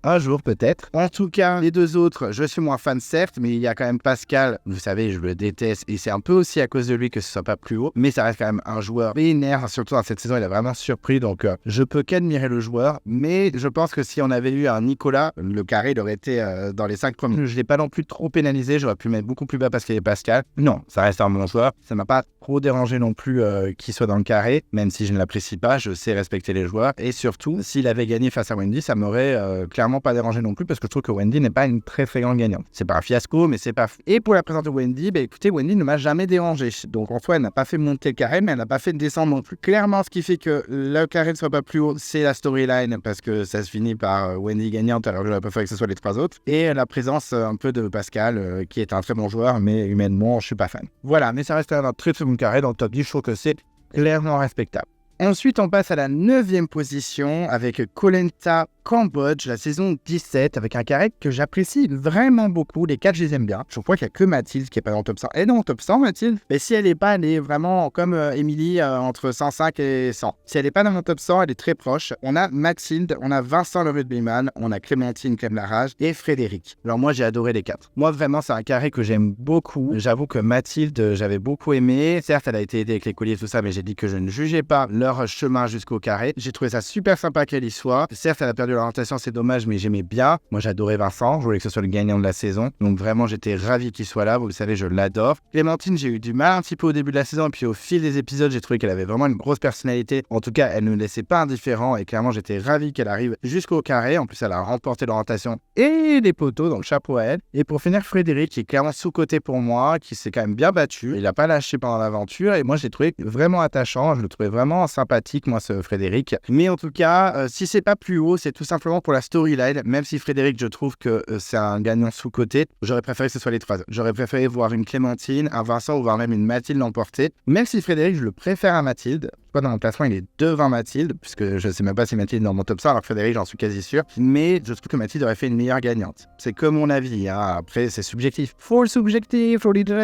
un jour peut-être. En tout cas, les deux autres, je suis moins fan certes, mais il y a quand même Pascal, vous savez, je le déteste, et c'est un peu aussi à cause de lui que ce soit pas plus haut, mais ça reste quand même un joueur vénère, surtout dans cette saison, il a vraiment surpris, donc je peux qu'admirer le joueur, mais je pense que si on avait eu un Nicolas, le carré, il aurait été dans les 5 premiers. Je l'ai pas non plus trop pénalisé, j'aurais pu mettre beaucoup plus bas parce qu'il est Pascal. Non, ça reste un bon joueur, ça m'a pas trop dérangé non plus qu'il soit dans le carré, même si je ne l'apprécie pas, je sais respecter les joueurs, et surtout, s'il avait gagné face à Wendy, ça m'aurait clairement pas dérangé non plus parce que je trouve que Wendy n'est pas une très grande gagnante. C'est pas un fiasco, mais c'est pas... Et pour la présence de Wendy, bah écoutez, Wendy ne m'a jamais dérangé. Donc en soi, elle n'a pas fait monter le carré, mais elle n'a pas fait descendre non plus. Clairement, ce qui fait que le carré ne soit pas plus haut, c'est la storyline parce que ça se finit par Wendy gagnante, alors j'aurais préféré que ce soit les trois autres. Et la présence un peu de Pascal, qui est un très bon joueur, mais humainement, je suis pas fan. Voilà, mais ça reste un très bon carré dans le top 10, je trouve que c'est clairement respectable. Ensuite, on passe à la 9e position avec Colenta Cambodge, la saison 17, avec un carré que j'apprécie vraiment beaucoup. Les 4, je les aime bien. Je crois qu'il n'y a que Mathilde qui n'est pas dans le top 100. Elle est dans le top 100, Mathilde. Mais si elle n'est pas, elle est vraiment comme Émilie, entre 105 et 100. Si elle n'est pas dans le top 100, elle est très proche. On a Mathilde, on a Vincent le Rugbyman, on a Clémentine Clem Larage et Frédéric. Alors moi, j'ai adoré les 4. Moi, vraiment, c'est un carré que j'aime beaucoup. J'avoue que Mathilde, j'avais beaucoup aimé. Certes, elle a été aidée avec les colliers et tout ça, mais j'ai dit que je ne jugeais pas leur chemin jusqu'au carré. J'ai trouvé ça super sympa qu'elle y soit. Certes, elle a perdu l'orientation, c'est dommage, mais j'aimais bien. Moi, j'adorais Vincent. Je voulais que ce soit le gagnant de la saison. Donc vraiment, j'étais ravi qu'il soit là. Vous le savez, je l'adore. Clémentine, j'ai eu du mal un petit peu au début de la saison. Et puis au fil des épisodes, j'ai trouvé qu'elle avait vraiment une grosse personnalité. En tout cas, elle ne me laissait pas indifférent. Et clairement, j'étais ravi qu'elle arrive jusqu'au carré. En plus, elle a remporté l'orientation et les poteaux. Donc chapeau à elle. Et pour finir, Frédéric, qui est clairement sous-coté pour moi, qui s'est quand même bien battu. Il n'a pas lâché pendant l'aventure. Et moi, je l'ai trouvé vraiment attachant. Je le trouvais vraiment sympathique, moi, ce Frédéric. Mais en tout cas, si c'est pas plus haut, c'est tout simplement pour la storyline. Même si Frédéric, je trouve que c'est un gagnant sous-coté, j'aurais préféré que ce soit les trois. J'aurais préféré voir une Clémentine, un Vincent ou voire même une Mathilde l'emporter. Même si Frédéric, je le préfère à Mathilde. Dans le classement, il est devant Mathilde, puisque je ne sais même pas si Mathilde est dans mon top 100, alors que Frédéric, j'en suis quasi sûr. Mais je trouve que Mathilde aurait fait une meilleure gagnante. C'est que mon avis, hein. Après, c'est subjectif. Faut le subjectif, faut le dire.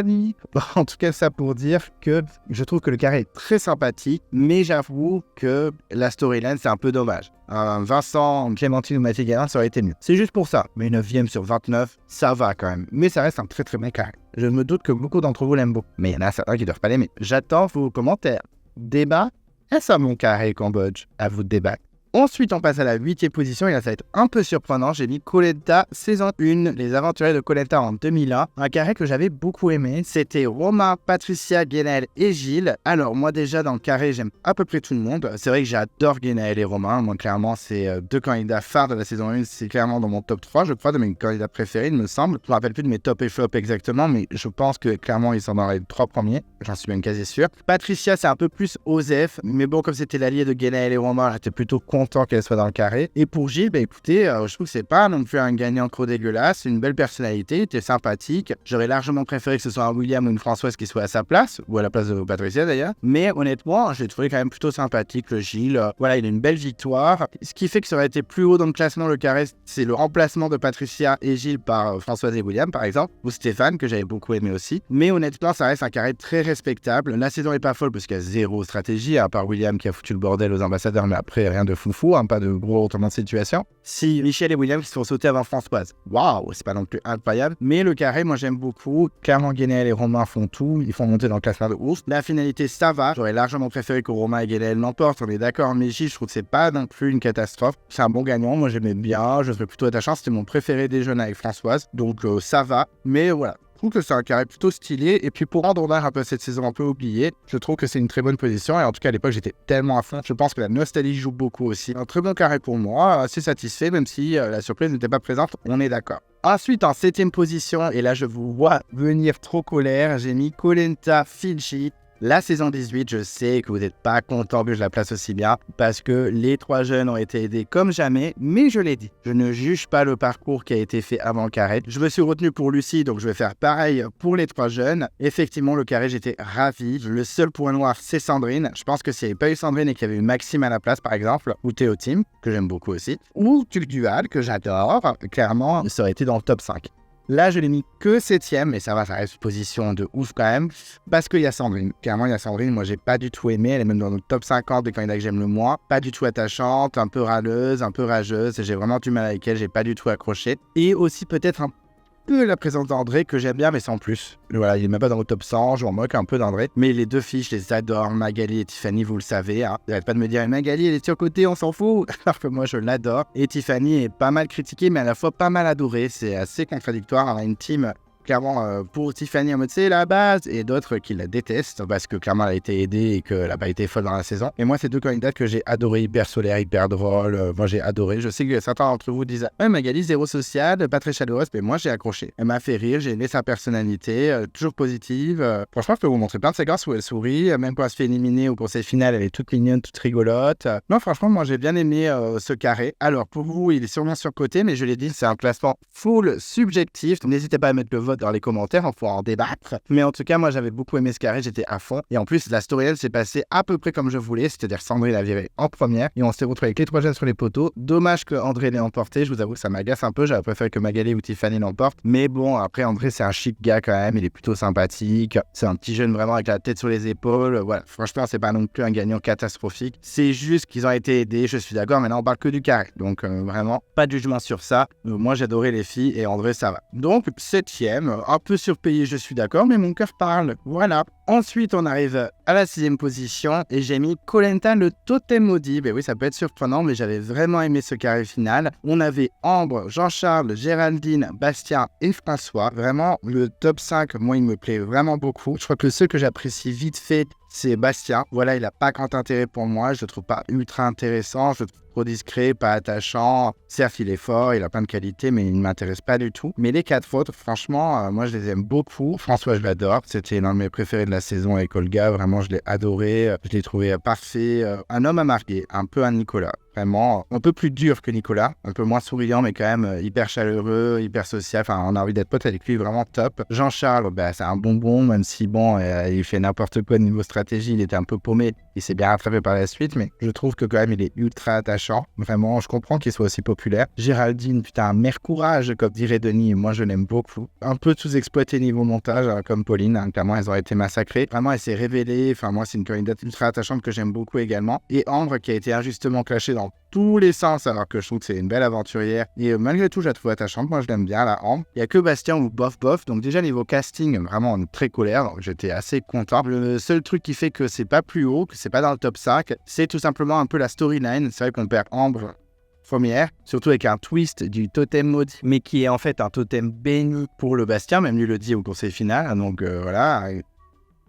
En tout cas, ça pour dire que je trouve que le carré est très sympathique, mais j'avoue que la storyline, c'est un peu dommage. Vincent, Clémentine ou Mathilde gagnante, ça aurait été mieux. C'est juste pour ça. Mais 9e sur 29, ça va quand même. Mais ça reste un très bon carré. Je me doute que beaucoup d'entre vous l'aiment beaucoup. Mais il y en a certains qui ne doivent pas l'aimer. J'attends vos commentaires. Débat, est-ce un bon carré Cambodge? À vous de débattre. Ensuite, on passe à la 8e position, et là, ça va être un peu surprenant. J'ai mis Koh Lanta, saison 1, Les Aventuriers de Koh Lanta en 2001. Un carré que j'avais beaucoup aimé. C'était Romain, Patricia, Guénaël et Gilles. Alors, moi, déjà, dans le carré, j'aime à peu près tout le monde. C'est vrai que j'adore Guénaël et Romain. Moi, clairement, c'est deux candidats phares de la saison 1. C'est clairement dans mon top 3, je crois, de mes candidats préférés, il me semble. Je me rappelle plus de mes top et flop exactement, mais je pense que clairement, ils sont dans les 3 premiers. J'en suis même quasi sûr. Patricia, c'est un peu plus Osef. Mais bon, comme c'était l'allié de Guénaël et Romain, j'étais plutôt content qu'elle soit dans le carré. Et pour Gilles, écoutez, je trouve que c'est pas non plus un gagnant trop dégueulasse, une belle personnalité, il était sympathique. J'aurais largement préféré que ce soit un William ou une Françoise qui soit à sa place, ou à la place de Patricia d'ailleurs. Mais honnêtement, j'ai trouvé quand même plutôt sympathique le Gilles. Voilà, il a une belle victoire. Ce qui fait que ça aurait été plus haut dans le classement, le carré, c'est le remplacement de Patricia et Gilles par Françoise et William, par exemple, ou Stéphane, que j'avais beaucoup aimé aussi. Mais honnêtement, ça reste un carré très respectable. La saison est pas folle parce qu'il y a zéro stratégie, à part William qui a foutu le bordel aux ambassadeurs, mais après, rien de foufou, pas de gros retournement de situation. Si Michel et William qui se sont sautés avant Françoise, waouh, c'est pas non plus incroyable. Mais le carré, moi j'aime beaucoup. Clairement, Guénaël et Romain font tout. Ils font monter dans le classement de ours. La finalité, ça va. J'aurais largement préféré que Romain et Guénaël l'emportent. On est d'accord, mais Gilles, je trouve que c'est pas non plus une catastrophe. C'est un bon gagnant. Moi j'aimais bien. Je serais plutôt attachant. C'était mon préféré des jeunes avec Françoise. Donc ça va. Mais voilà. Je trouve que c'est un carré plutôt stylé. Et puis pour rendre honneur un peu cette saison un peu oubliée, je trouve que c'est une très bonne position. Et en tout cas, à l'époque, j'étais tellement à fond. Je pense que la nostalgie joue beaucoup aussi. Un très bon carré pour moi, assez satisfait, même si la surprise n'était pas présente. On est d'accord. Ensuite, en 7e position, et là, je vous vois venir trop colère, j'ai mis Koh Lanta, Fidji. La saison 18, je sais que vous n'êtes pas content que je la place aussi bien parce que les 3 jeunes ont été aidés comme jamais, mais je l'ai dit, je ne juge pas le parcours qui a été fait avant le carré. Je me suis retenu pour Lucie, donc je vais faire pareil pour les 3 jeunes. Effectivement, le carré, j'étais ravi. Le seul point noir, c'est Sandrine. Je pense que s'il n'y avait pas eu Sandrine et qu'il y avait eu Maxime à la place, par exemple, ou Théo Tim, que j'aime beaucoup aussi, ou Tuc Dual, que j'adore, clairement, ça aurait été dans le top 5. Là, je l'ai mis que 7e, mais ça va, ça reste une position de ouf quand même, parce qu'il y a Sandrine. Clairement, il y a Sandrine, moi, j'ai pas du tout aimé, elle est même dans le top 50 des candidats que j'aime le moins. Pas du tout attachante, un peu râleuse, un peu rageuse, et j'ai vraiment du mal avec elle, j'ai pas du tout accroché. Et aussi peut-être un peu la présence d'André, que j'aime bien, mais sans plus. Voilà, il est même pas dans le top 100, je m'en moque un peu d'André. Mais les 2 filles, je les adore, Magali et Tiffany, vous le savez. N'arrête pas de me dire, Magali, elle est surcotée, on s'en fout. Alors que moi, je l'adore. Et Tiffany est pas mal critiquée, mais à la fois pas mal adorée. C'est assez contradictoire. On a une team clairement pour Tiffany en mode c'est la base et d'autres qui la détestent parce que clairement elle a été aidée et qu'elle n'a pas été folle dans la saison. Et moi c'est 2 candidates que j'ai adoré, hyper solaire, hyper drôle. Moi j'ai adoré. Je sais que certains d'entre vous disent ouais Magali zéro sociale, pas très chaleureuse, mais moi j'ai accroché. Elle m'a fait rire, j'ai aimé sa personnalité, toujours positive. Franchement je peux vous montrer plein de séquences où elle sourit, même quand elle se fait éliminer au conseil final elle est toute mignonne, toute rigolote. Non franchement moi j'ai bien aimé ce carré. Alors pour vous il est sûrement surcoté, mais je l'ai dit c'est un classement full subjectif. Donc n'hésitez pas à mettre le vote dans les commentaires, on pourra en débattre. Mais en tout cas, moi, j'avais beaucoup aimé ce carré, j'étais à fond. Et en plus, la storyline s'est passée à peu près comme je voulais, c'est-à-dire Sandrine la virée en première. Et on s'est retrouvé avec les 3 jeunes sur les poteaux. Dommage que André l'ait emporté, je vous avoue que ça m'agace un peu. J'aurais préféré que Magali ou Tiffany l'emportent. Mais bon, après, André, c'est un chic gars quand même, il est plutôt sympathique. C'est un petit jeune vraiment avec la tête sur les épaules. Voilà, franchement, c'est pas non plus un gagnant catastrophique. C'est juste qu'ils ont été aidés, je suis d'accord. Maintenant, on parle que du carré. Donc, vraiment, pas de jugement sur ça. Moi, j'adorais les filles et André, ça va. Donc, 7e, un peu surpayé, je suis d'accord, mais mon cœur parle. Voilà. Ensuite, on arrive à la 6e position et j'ai mis Koh Lanta, le totem maudit. Ben oui, ça peut être surprenant, mais j'avais vraiment aimé ce carré final. On avait Ambre, Jean-Charles, Géraldine, Bastien et François. Vraiment, le top 5, moi, il me plaît vraiment beaucoup. Je crois que le seul que j'apprécie vite fait, c'est Bastien. Voilà, il n'a pas grand intérêt pour moi. Je le trouve pas ultra intéressant. Je le trouve trop discret, pas attachant. Certes, il est fort, il a plein de qualités, mais il ne m'intéresse pas du tout. Mais les 4 autres, franchement, moi, je les aime beaucoup. François, je l'adore. C'était l'un de mes préférés de la saison avec Olga. Vraiment, je l'ai adoré. Je l'ai trouvé parfait. Un homme à marquer, un peu un Nicolas. Vraiment, un peu plus dur que Nicolas, un peu moins souriant, mais quand même hyper chaleureux, hyper social. Enfin, on a envie d'être pote avec lui, vraiment top. Jean-Charles, c'est un bonbon, même si bon, il fait n'importe quoi niveau stratégie, il était un peu paumé. Il s'est bien rattrapé par la suite, mais je trouve que quand même, il est ultra attachant. Vraiment, je comprends qu'il soit aussi populaire. Géraldine, putain, mère courage, comme dirait Denis. Moi, je l'aime beaucoup. Un peu sous-exploité niveau montage, comme Pauline. Clairement, elles ont été massacrées. Vraiment, elle s'est révélée. Enfin, moi, c'est une candidate ultra attachante que j'aime beaucoup également. Et Ambre, qui a été injustement clashée dans dans tous les sens, alors que je trouve que c'est une belle aventurière. Et malgré tout, je la trouve attachante. Moi, je l'aime bien, la Ambre. Il n'y a que Bastien ou bof. Donc déjà, niveau casting, vraiment très colère. Donc j'étais assez content. Le seul truc qui fait que c'est pas plus haut, que c'est pas dans le top 5, c'est tout simplement un peu la storyline. C'est vrai qu'on perd Ambre première, surtout avec un twist du totem maudit, mais qui est en fait un totem béni pour le Bastien, même lui le dit au conseil final. Donc voilà.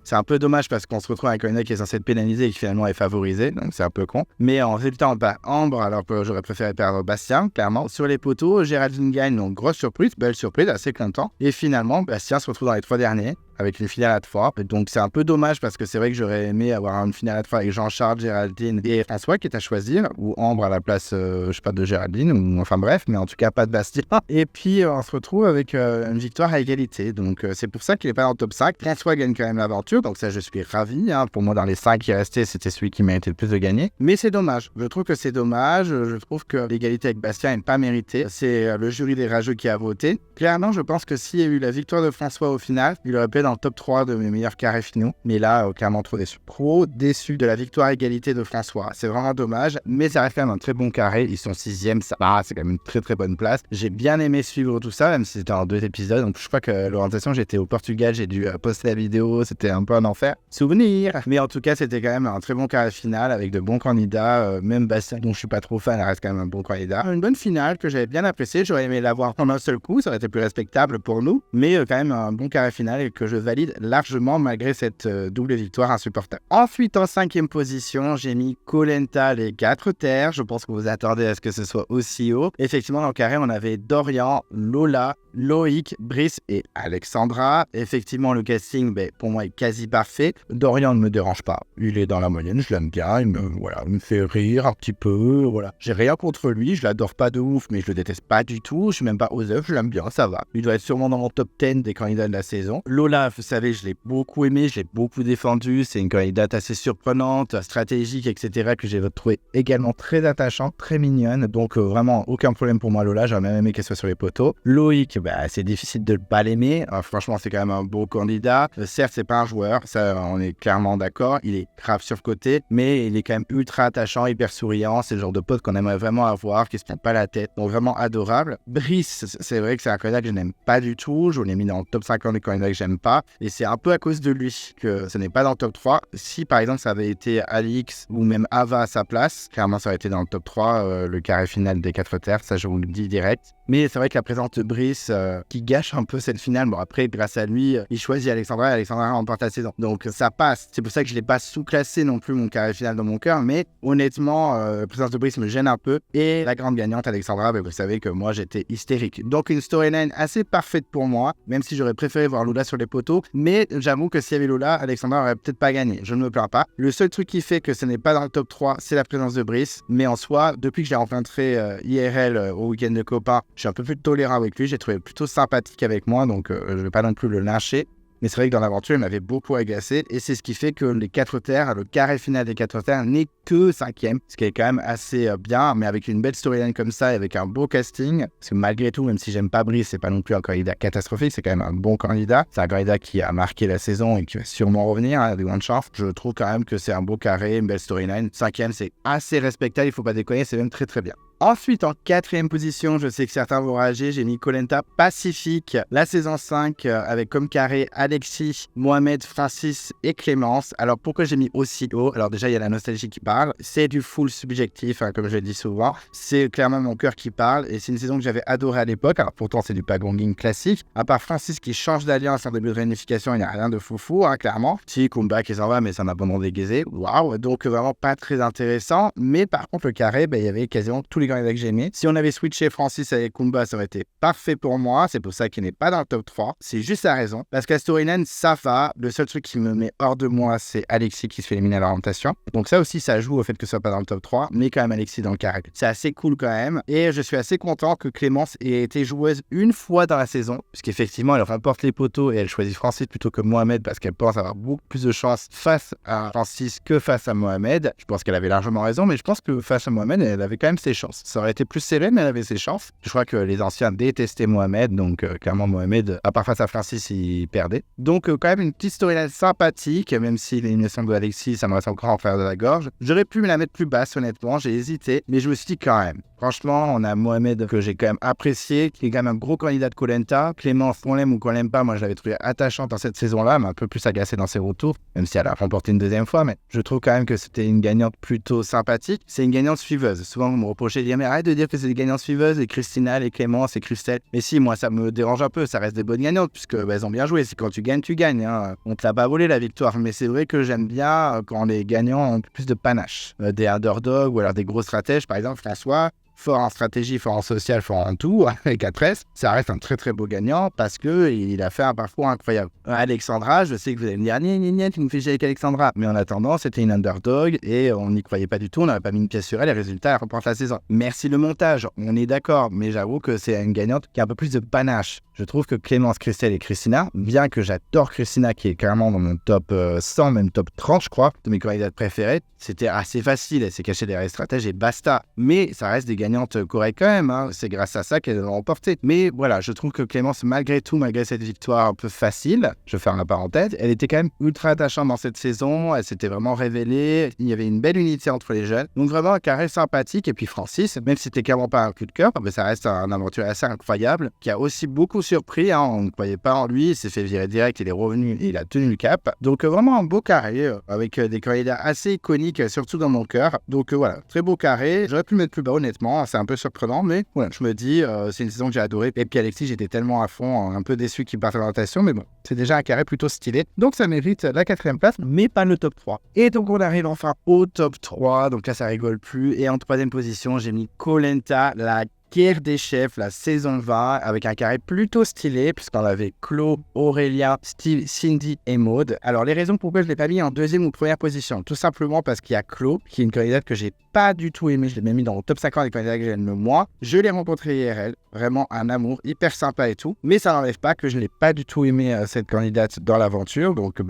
C'est un peu dommage parce qu'on se retrouve avec un candidat qui est censé être pénalisé et qui finalement est favorisé, donc c'est un peu con. Mais en résultat, on bat Ambre alors que j'aurais préféré perdre Bastien, clairement. Sur les poteaux, Géraldine gagne, donc grosse surprise, belle surprise, assez content. Et finalement, Bastien se retrouve dans les 3 derniers, avec une finale à 3. Donc c'est un peu dommage parce que c'est vrai que j'aurais aimé avoir une finale à 3 avec Jean-Charles, Géraldine et François qui est à choisir, ou Ambre à la place, je sais pas, de Géraldine, ou enfin bref, mais en tout cas pas de Bastien. Et puis on se retrouve avec une victoire à égalité, donc c'est pour ça qu'il n'est pas dans le top 5. François gagne quand même l'aventure, donc ça je suis ravi. Pour moi, dans les 5 qui restaient, c'était celui qui méritait le plus de gagner. Mais c'est dommage, je trouve que c'est dommage, je trouve que l'égalité avec Bastien n'est pas méritée. C'est le jury des rageux qui a voté. Clairement, je pense que s'il y a eu la victoire de François au final, il aurait pu être dans le top 3 de mes meilleurs carrés finaux. Mais là, clairement trop déçu. Trop déçu de la victoire égalité de François. C'est vraiment dommage, mais ça reste quand même un très bon carré. Ils sont 6e, ça va, c'est quand même une très très bonne place. J'ai bien aimé suivre tout ça, même si c'était en 2 épisodes. Donc je crois que l'orientation, j'étais au Portugal, j'ai dû poster la vidéo, c'était un peu un enfer. Souvenir. Mais en tout cas, c'était quand même un très bon carré final avec de bons candidats. Même Bastien, dont je suis pas trop fan, reste quand même un bon candidat. Une bonne finale que j'avais bien appréciée. J'aurais aimé l'avoir en un seul coup, ça aurait été plus respectable pour nous. Mais quand même un bon carré final et que je valide largement malgré cette double victoire insupportable. Ensuite, en 5e position, j'ai mis Koh Lanta les 4 terres. Je pense que vous attendez à ce que ce soit aussi haut. Effectivement, dans le carré, on avait Dorian, Lola, Loïc, Brice et Alexandra. Effectivement, le casting, pour moi, est quasi parfait. Dorian ne me dérange pas. Il est dans la moyenne, je l'aime bien. Il me fait rire un petit peu. Voilà. J'ai rien contre lui. Je l'adore pas de ouf, mais je le déteste pas du tout. Je suis même pas aux œufs. Je l'aime bien, ça va. Il doit être sûrement dans mon top 10 des candidats de la saison. Lola, vous savez, je l'ai beaucoup aimé. Je l'ai beaucoup défendu. C'est une candidate assez surprenante, stratégique, etc. que j'ai trouvé également très attachante, très mignonne. Donc, vraiment, aucun problème pour moi, Lola. J'aurais même aimé qu'elle soit sur les poteaux. Loïc, c'est difficile de ne pas l'aimer. Franchement, c'est quand même un beau candidat. Certes, c'est pas un joueur. Ça, on est clairement d'accord. Il est grave surcoté, mais il est quand même ultra attachant, hyper souriant. C'est le genre de pote qu'on aimerait vraiment avoir, qui se prend pas la tête. Donc, vraiment adorable. Brice, c'est vrai que c'est un candidat que je n'aime pas du tout. Je l'ai mis dans le top 50 des candidats que j'aime pas. Et c'est un peu à cause de lui que ce n'est pas dans le top 3. Si, par exemple, ça avait été Alix ou même Ava à sa place, clairement, ça aurait été dans le top 3, le carré final des 4 terres. Ça, je vous le dis direct. Mais c'est vrai que la présence de Brice qui gâche un peu cette finale. Bon, après, grâce à lui, il choisit Alexandra et Alexandra remporte la saison. Donc, ça passe. C'est pour ça que je ne l'ai pas sous-classé non plus, mon carré final dans mon cœur. Mais honnêtement, la présence de Brice me gêne un peu. Et la grande gagnante, Alexandra, vous savez que moi, j'étais hystérique. Donc, une storyline assez parfaite pour moi, même si j'aurais préféré voir Lola sur les poteaux. Mais j'avoue que s'il y avait Lola, Alexandra aurait peut-être pas gagné. Je ne me plains pas. Le seul truc qui fait que ce n'est pas dans le top 3, c'est la présence de Brice. Mais en soi, depuis que je l'ai rencontré IRL au week-end de copains, je suis un peu plus tolérant avec lui. J'ai trouvé plutôt sympathique avec moi, donc je ne vais pas non plus le lyncher. Mais c'est vrai que dans l'aventure, il m'avait beaucoup agacé. Et c'est ce qui fait que les 4 terres, le carré final des 4 terres n'est que 5e. Ce qui est quand même assez bien, mais avec une belle storyline comme ça et avec un beau casting. Parce que malgré tout, même si j'aime pas Brice, c'est pas non plus un candidat catastrophique. C'est quand même un bon candidat. C'est un candidat qui a marqué la saison et qui va sûrement revenir de grande chance. Je trouve quand même que c'est un beau carré, une belle storyline. 5e, c'est assez respectable. Il faut pas déconner, c'est même très très bien. Ensuite, en 4e position, je sais que certains vont rager, j'ai mis Koh Lanta Pacifique, la saison 5, avec comme carré Alexis, Mohamed, Francis et Clémence. Alors, pourquoi j'ai mis aussi haut? Alors déjà, il y a la nostalgie qui parle, c'est du full subjectif, comme je le dis souvent. C'est clairement mon cœur qui parle, et c'est une saison que j'avais adorée à l'époque. Alors pourtant, c'est du pagonging classique. À part Francis qui change d'alliance en début de réunification, il n'y a rien de foufou, clairement. Si, Kumba qui s'en va, mais c'est un abandon déguisé. Waouh, donc vraiment pas très intéressant. Mais par contre, le carré, il y avait quasiment tous les candidats que j'ai aimés. Si on avait switché Francis avec Kumba, ça aurait été parfait pour moi. C'est pour ça qu'il n'est pas dans le top 3. C'est juste la raison. Parce qu'à storyline, ça va. Le seul truc qui me met hors de moi, c'est Alexis qui se fait éliminer à l'orientation. Donc ça aussi, ça joue au fait que ce soit pas dans le top 3. Mais quand même, Alexis dans le carré. C'est assez cool quand même. Et je suis assez content que Clémence ait été joueuse une fois dans la saison. Puisqu'effectivement, elle remporte les poteaux et elle choisit Francis plutôt que Mohamed parce qu'elle pense avoir beaucoup plus de chance face à Francis que face à Mohamed. Je pense qu'elle avait largement raison, mais je pense que face à Mohamed, elle avait quand même ses chances. chances. Ça aurait été plus serré, mais elle avait ses chances. Je crois que les anciens détestaient Mohamed, donc clairement Mohamed, à part face à Francis, il perdait. Donc quand même une petite storyline sympathique, même si l'élimination de Alexis, ça me reste encore en fer de la gorge. J'aurais pu me la mettre plus basse, honnêtement, j'ai hésité, mais je me suis dit quand même. Franchement, on a Mohamed que j'ai quand même apprécié, qui est quand même un gros candidat de Koh Lanta. Clémence, qu'on l'aime ou qu'on l'aime pas, moi je l'avais trouvé attachante dans cette saison-là, mais un peu plus agacée dans ses retours, même si elle a remporté une deuxième fois, mais je trouve quand même que c'était une gagnante plutôt sympathique. C'est une gagnante suiveuse. Souvent, vous me reprochez de dire, mais arrête de dire que c'est des gagnantes suiveuses, et Christina, les Clémence et Christelle. Mais si, moi ça me dérange un peu, ça reste des bonnes gagnantes, puisque elles ont bien joué. C'est quand tu gagnes, tu gagnes. Hein. On te l'a pas volé la victoire, mais c'est vrai que j'aime bien quand les gagnants ont un peu plus de panache. Des underdogs ou alors des gros stratèges, par exemple François. Fort en stratégie, fort en social, fort en tout, avec A13, ça reste un très très beau gagnant parce qu'il a fait un parcours incroyable. Alexandra, je sais que vous allez me dire, gna, tu me fais chier avec Alexandra. Mais en attendant, c'était une underdog et on n'y croyait pas du tout, on n'avait pas mis une pièce sur elle et résultat, elle remporte la saison. Merci le montage, on est d'accord, mais j'avoue que c'est une gagnante qui a un peu plus de panache. Je trouve que Clémence, Christelle et Christina, bien que j'adore Christina qui est clairement dans mon top 100, même top 30 je crois, de mes candidates préférées, c'était assez facile, elle s'est cachée derrière les stratèges et basta. Mais ça reste des gagnantes correctes quand même, hein. C'est grâce à ça qu'elles l'ont remporté. Mais voilà, je trouve que Clémence, malgré tout, malgré cette victoire un peu facile, je ferme la parenthèse, elle était quand même ultra attachante dans cette saison, elle s'était vraiment révélée, il y avait une belle unité entre les jeunes, donc vraiment un carré sympathique. Et puis Francis, même si c'était clairement pas un coup de cœur, mais ça reste un aventurier assez incroyable, qui a aussi beaucoup surpris, hein. On ne croyait pas en lui, il s'est fait virer direct, il est revenu et il a tenu le cap. Donc vraiment un beau carré, avec des candidats assez iconiques, surtout dans mon cœur. Donc voilà, très beau carré, j'aurais pu le mettre plus bas honnêtement, c'est un peu surprenant, mais voilà, je me dis, c'est une saison que j'ai adorée. Et puis Alexis, j'étais tellement à fond, un peu déçu qu'il parte en rotation, mais bon, c'est déjà un carré plutôt stylé. Donc ça mérite la 4e place, mais pas le top 3. Et donc on arrive enfin au top 3, donc là ça rigole plus. Et en 3e position, j'ai mis Koh Lanta, la guerre des chefs, la saison 20, avec un carré plutôt stylé, puisqu'on avait Claude, Aurélien, Steve, Cindy et Maud. Alors, les raisons pourquoi je ne l'ai pas mis en 2e ou 1re position, tout simplement parce qu'il y a Claude, qui est une candidate que j'ai pas du tout aimée, je l'ai même mis dans le top 50 des candidats que j'aime le moins. Je l'ai rencontrée IRL, vraiment un amour, hyper sympa et tout, mais ça n'enlève pas que je n'ai pas du tout aimé cette candidate dans l'aventure, donc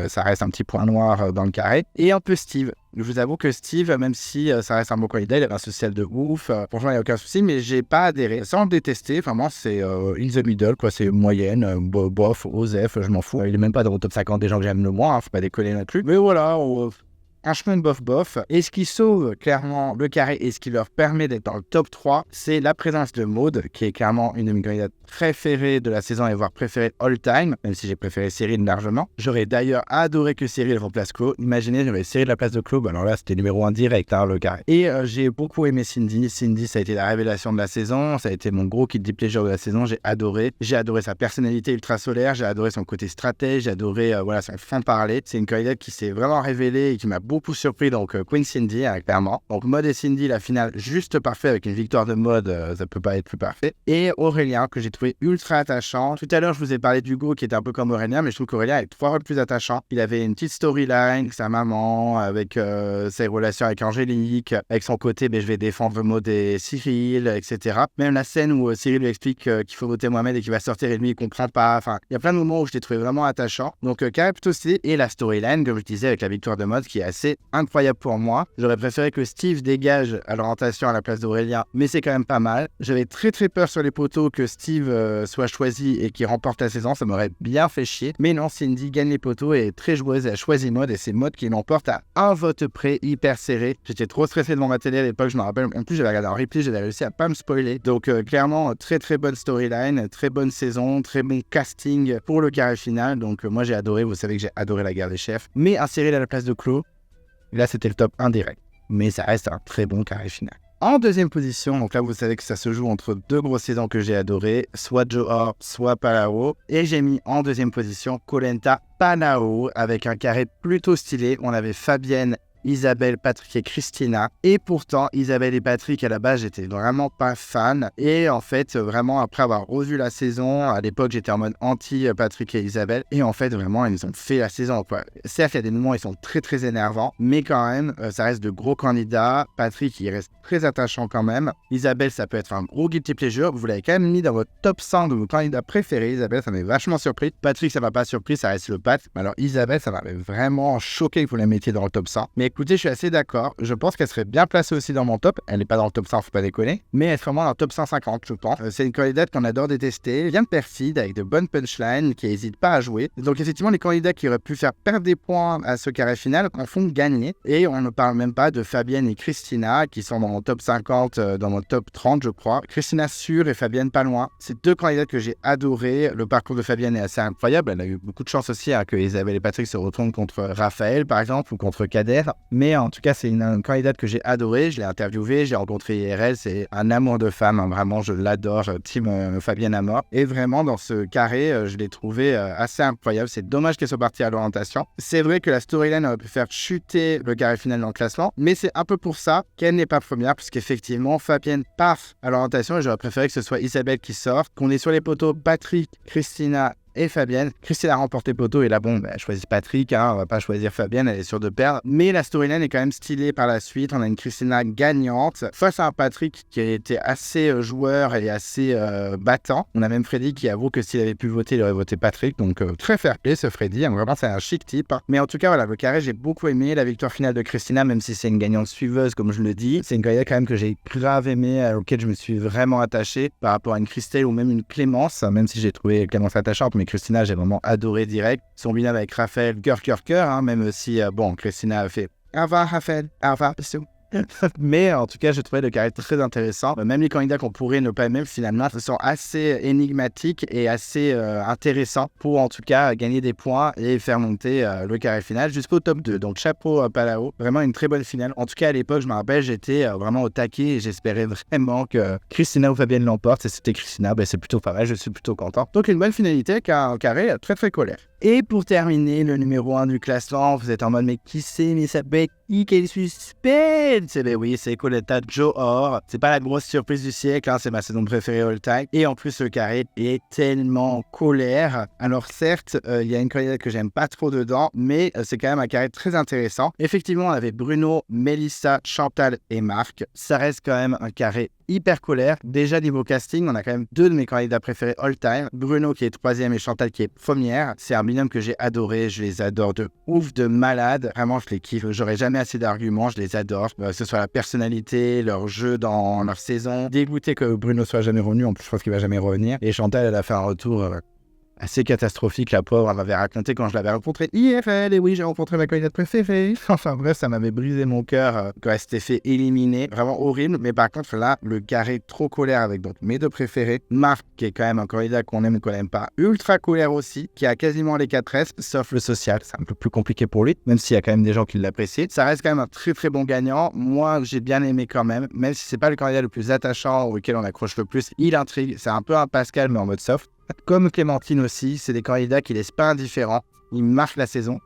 ça reste un petit point noir dans le carré. Et un peu Steve. Je vous avoue que Steve, même si ça reste un bon candidat, il avait un social de ouf, franchement il n'y a aucun souci, mais j'ai pas adhéré. Sans le détester, vraiment c'est in the middle, quoi, c'est moyenne, bof, Osef, je m'en fous. Il est même pas dans le top 50 des gens que j'aime le moins, faut pas décoller non plus. Mais voilà, un chemin de bof. Et ce qui sauve clairement le carré et ce qui leur permet d'être dans le top 3, c'est la présence de Maud, qui est clairement une de mes candidates préférées de la saison et voire préférée all time, même si j'ai préféré Cyril largement. J'aurais d'ailleurs adoré que Cyril remplace Claude. Imaginez, j'aurais Cyril à la place de Claude, alors là c'était numéro 1 direct, hein, le carré. Et j'ai beaucoup aimé Cindy. Cindy, ça a été la révélation de la saison, ça a été mon gros guilty pleasure de la saison, j'ai adoré. J'ai adoré sa personnalité ultra solaire, j'ai adoré son côté stratège, j'ai adoré son franc-parler. C'est une candidate qui s'est vraiment révélée et qui m'a beaucoup surpris, donc Queen Cindy, clairement. Donc Maud et Cindy, la finale juste parfait avec une victoire de Maud, ça peut pas être plus parfait. Et Aurélien, que j'ai trouvé ultra attachant. Tout à l'heure, je vous ai parlé d'Hugo qui était un peu comme Aurélien, mais je trouve qu'Aurélien est 3 fois plus attachant. Il avait une petite storyline avec sa maman, avec ses relations avec Angélique, avec son côté, je vais défendre Maud et Cyril, etc. Même la scène où Cyril lui explique qu'il faut voter Mohamed et qu'il va sortir et lui, il comprend pas. Enfin, il y a plein de moments où je l'ai trouvé vraiment attachant. Donc, carré plutôt stylé. Et la storyline, comme je disais, avec la victoire de Maud, qui est assez incroyable pour moi. J'aurais préféré que Steve dégage à l'orientation à la place d'Aurélien, mais c'est quand même pas mal. J'avais très peur sur les poteaux que Steve soit choisi et qu'il remporte la saison, ça m'aurait bien fait chier. Mais non, Cindy gagne les poteaux et est très joueuse, elle a choisi Maud et c'est Maud qui l'emporte à un vote près, hyper serré. J'étais trop stressé devant ma télé à l'époque, je me rappelle. En plus, j'avais regardé en replay, j'avais réussi à pas me spoiler. Donc clairement, très bonne storyline, très bonne saison, très bon casting pour le carré final. Donc moi j'ai adoré, vous savez que j'ai adoré la guerre des chefs. Mais un Cyril à la place de Claude, là, c'était le top 1 direct. Mais ça reste un très bon carré final. En 2e position, donc là, vous savez que ça se joue entre 2 grosses saisons que j'ai adorées, soit Johor, soit Palao. Et j'ai mis en 2e position Koh Lanta Palao avec un carré plutôt stylé. On avait Fabienne, Isabelle, Patrick et Christina. Et pourtant, Isabelle et Patrick, à la base, j'étais vraiment pas fan. Et en fait, vraiment, après avoir revu la saison, à l'époque, j'étais en mode anti-Patrick et Isabelle. Et en fait, vraiment, ils ont fait la saison, quoi. Certes, il y a des moments où ils sont très énervants. Mais quand même, ça reste de gros candidats. Patrick, il reste très attachant quand même. Isabelle, ça peut être un gros guilty pleasure. Vous l'avez quand même mis dans votre top 100 de vos candidats préférés. Isabelle, ça m'avait vachement surpris. Patrick, ça m'a pas surpris, ça reste le Pat. Alors, Isabelle, ça m'avait vraiment choqué que vous la mettiez dans le top 100. Mais écoutez, je suis assez d'accord. Je pense qu'elle serait bien placée aussi dans mon top. Elle n'est pas dans le top 100, faut pas déconner. Mais elle est vraiment dans le top 150, je pense. C'est une candidate qu'on adore détester. Elle vient de Perfide avec de bonnes punchlines, qui n'hésite pas à jouer. Donc effectivement, les candidats qui auraient pu faire perdre des points à ce carré final en font gagner. Et on ne parle même pas de Fabienne et Christina, qui sont dans mon top 50, dans mon top 30, je crois. Christina sûr et Fabienne pas loin. C'est deux candidates que j'ai adorées. Le parcours de Fabienne est assez incroyable. Elle a eu beaucoup de chance aussi que Isabelle et Patrick se retournent contre Raphaël, par exemple, ou contre Kader. Mais en tout cas, c'est une candidate que j'ai adorée. Je l'ai interviewée, j'ai rencontré IRL. C'est un amour de femme. Vraiment, je l'adore. Team Fabienne à mort. Et vraiment, dans ce carré, je l'ai trouvé assez incroyable. C'est dommage qu'elle soit partie à l'orientation. C'est vrai que la storyline aurait pu faire chuter le carré final dans le classement. Mais c'est un peu pour ça qu'elle n'est pas première, puisqu'effectivement, Fabienne part à l'orientation et j'aurais préféré que ce soit Isabelle qui sorte. Qu'on est sur les poteaux Patrick, Christina et Fabienne. Christine a remporté poteau et là, elle choisit Patrick, on va pas choisir Fabienne, elle est sûre de perdre. Mais la storyline est quand même stylée par la suite. On a une Christina gagnante face à un Patrick qui a été assez joueur et assez battant. On a même Freddy qui avoue que s'il avait pu voter, il aurait voté Patrick. Donc très fair play ce Freddy, vraiment c'est un chic type. Mais en tout cas, voilà, le carré, j'ai beaucoup aimé. La victoire finale de Christina, même si c'est une gagnante suiveuse, comme je le dis, c'est une candidate quand même que j'ai grave aimé, auquel je me suis vraiment attaché par rapport à une Christelle ou même une Clémence, même si j'ai trouvé Clémence attachante, mais Christina, j'ai vraiment adoré direct. Son binôme avec Raphaël, cœur, même si, Christina a fait « Au revoir, Raphaël, au revoir, bisous ». Mais en tout cas, je trouvais le carré très intéressant. Même les candidats qu'on pourrait ne pas aimer, finalement, sont assez énigmatiques et assez intéressants pour en tout cas gagner des points et faire monter le carré final jusqu'au top 2. Donc chapeau à Palao, vraiment une très bonne finale. En tout cas, à l'époque, je me rappelle, j'étais vraiment au taquet et j'espérais vraiment que Christina ou Fabienne l'emporte. Et c'était Christina, c'est plutôt pas mal, je suis plutôt content. Donc une bonne finalité avec un carré très très colère. Et pour terminer, le numéro 1 du classement, vous êtes en mode, mais qui c'est, mais ça peut être qui, quel suspense? Eh bien oui, c'est Coletta Johor. C'est pas la grosse surprise du siècle, c'est ma saison préférée all time. Et en plus, le carré est tellement en colère. Alors certes, il y a une candidate que j'aime pas trop dedans, mais c'est quand même un carré très intéressant. Effectivement, on avait Bruno, Mélissa, Chantal et Marc. Ça reste quand même un carré hyper colère. Déjà niveau casting, on a quand même deux de mes candidats préférés all time. Bruno qui est 3e et Chantal qui est première. C'est un binôme que j'ai adoré. Je les adore de ouf, de malade. Vraiment, je les kiffe. J'aurais jamais assez d'arguments. Je les adore. Que ce soit la personnalité, leur jeu dans leur saison. Dégoûté que Bruno soit jamais revenu. En plus, je pense qu'il va jamais revenir. Et Chantal, elle a fait un retour assez catastrophique, la pauvre. Elle m'avait raconté quand je l'avais rencontrée IRL, et oui, j'ai rencontré ma candidate préférée. Enfin bref, ça m'avait brisé mon cœur quand elle s'était fait éliminer. Vraiment horrible. Mais par contre, là, le carré trop colère avec donc mes deux préférés. Marc, qui est quand même un candidat qu'on aime et qu'on n'aime pas. Ultra colère aussi, qui a quasiment les 4 S, sauf le social. C'est un peu plus compliqué pour lui, même s'il y a quand même des gens qui l'apprécient. Ça reste quand même un très très bon gagnant. Moi, j'ai bien aimé quand même si c'est pas le candidat le plus attachant ou auquel on accroche le plus. Il intrigue. C'est un peu un Pascal, mais en mode soft. Comme Clémentine aussi, c'est des candidats qui laissent pas indifférents. Ils marquent la saison.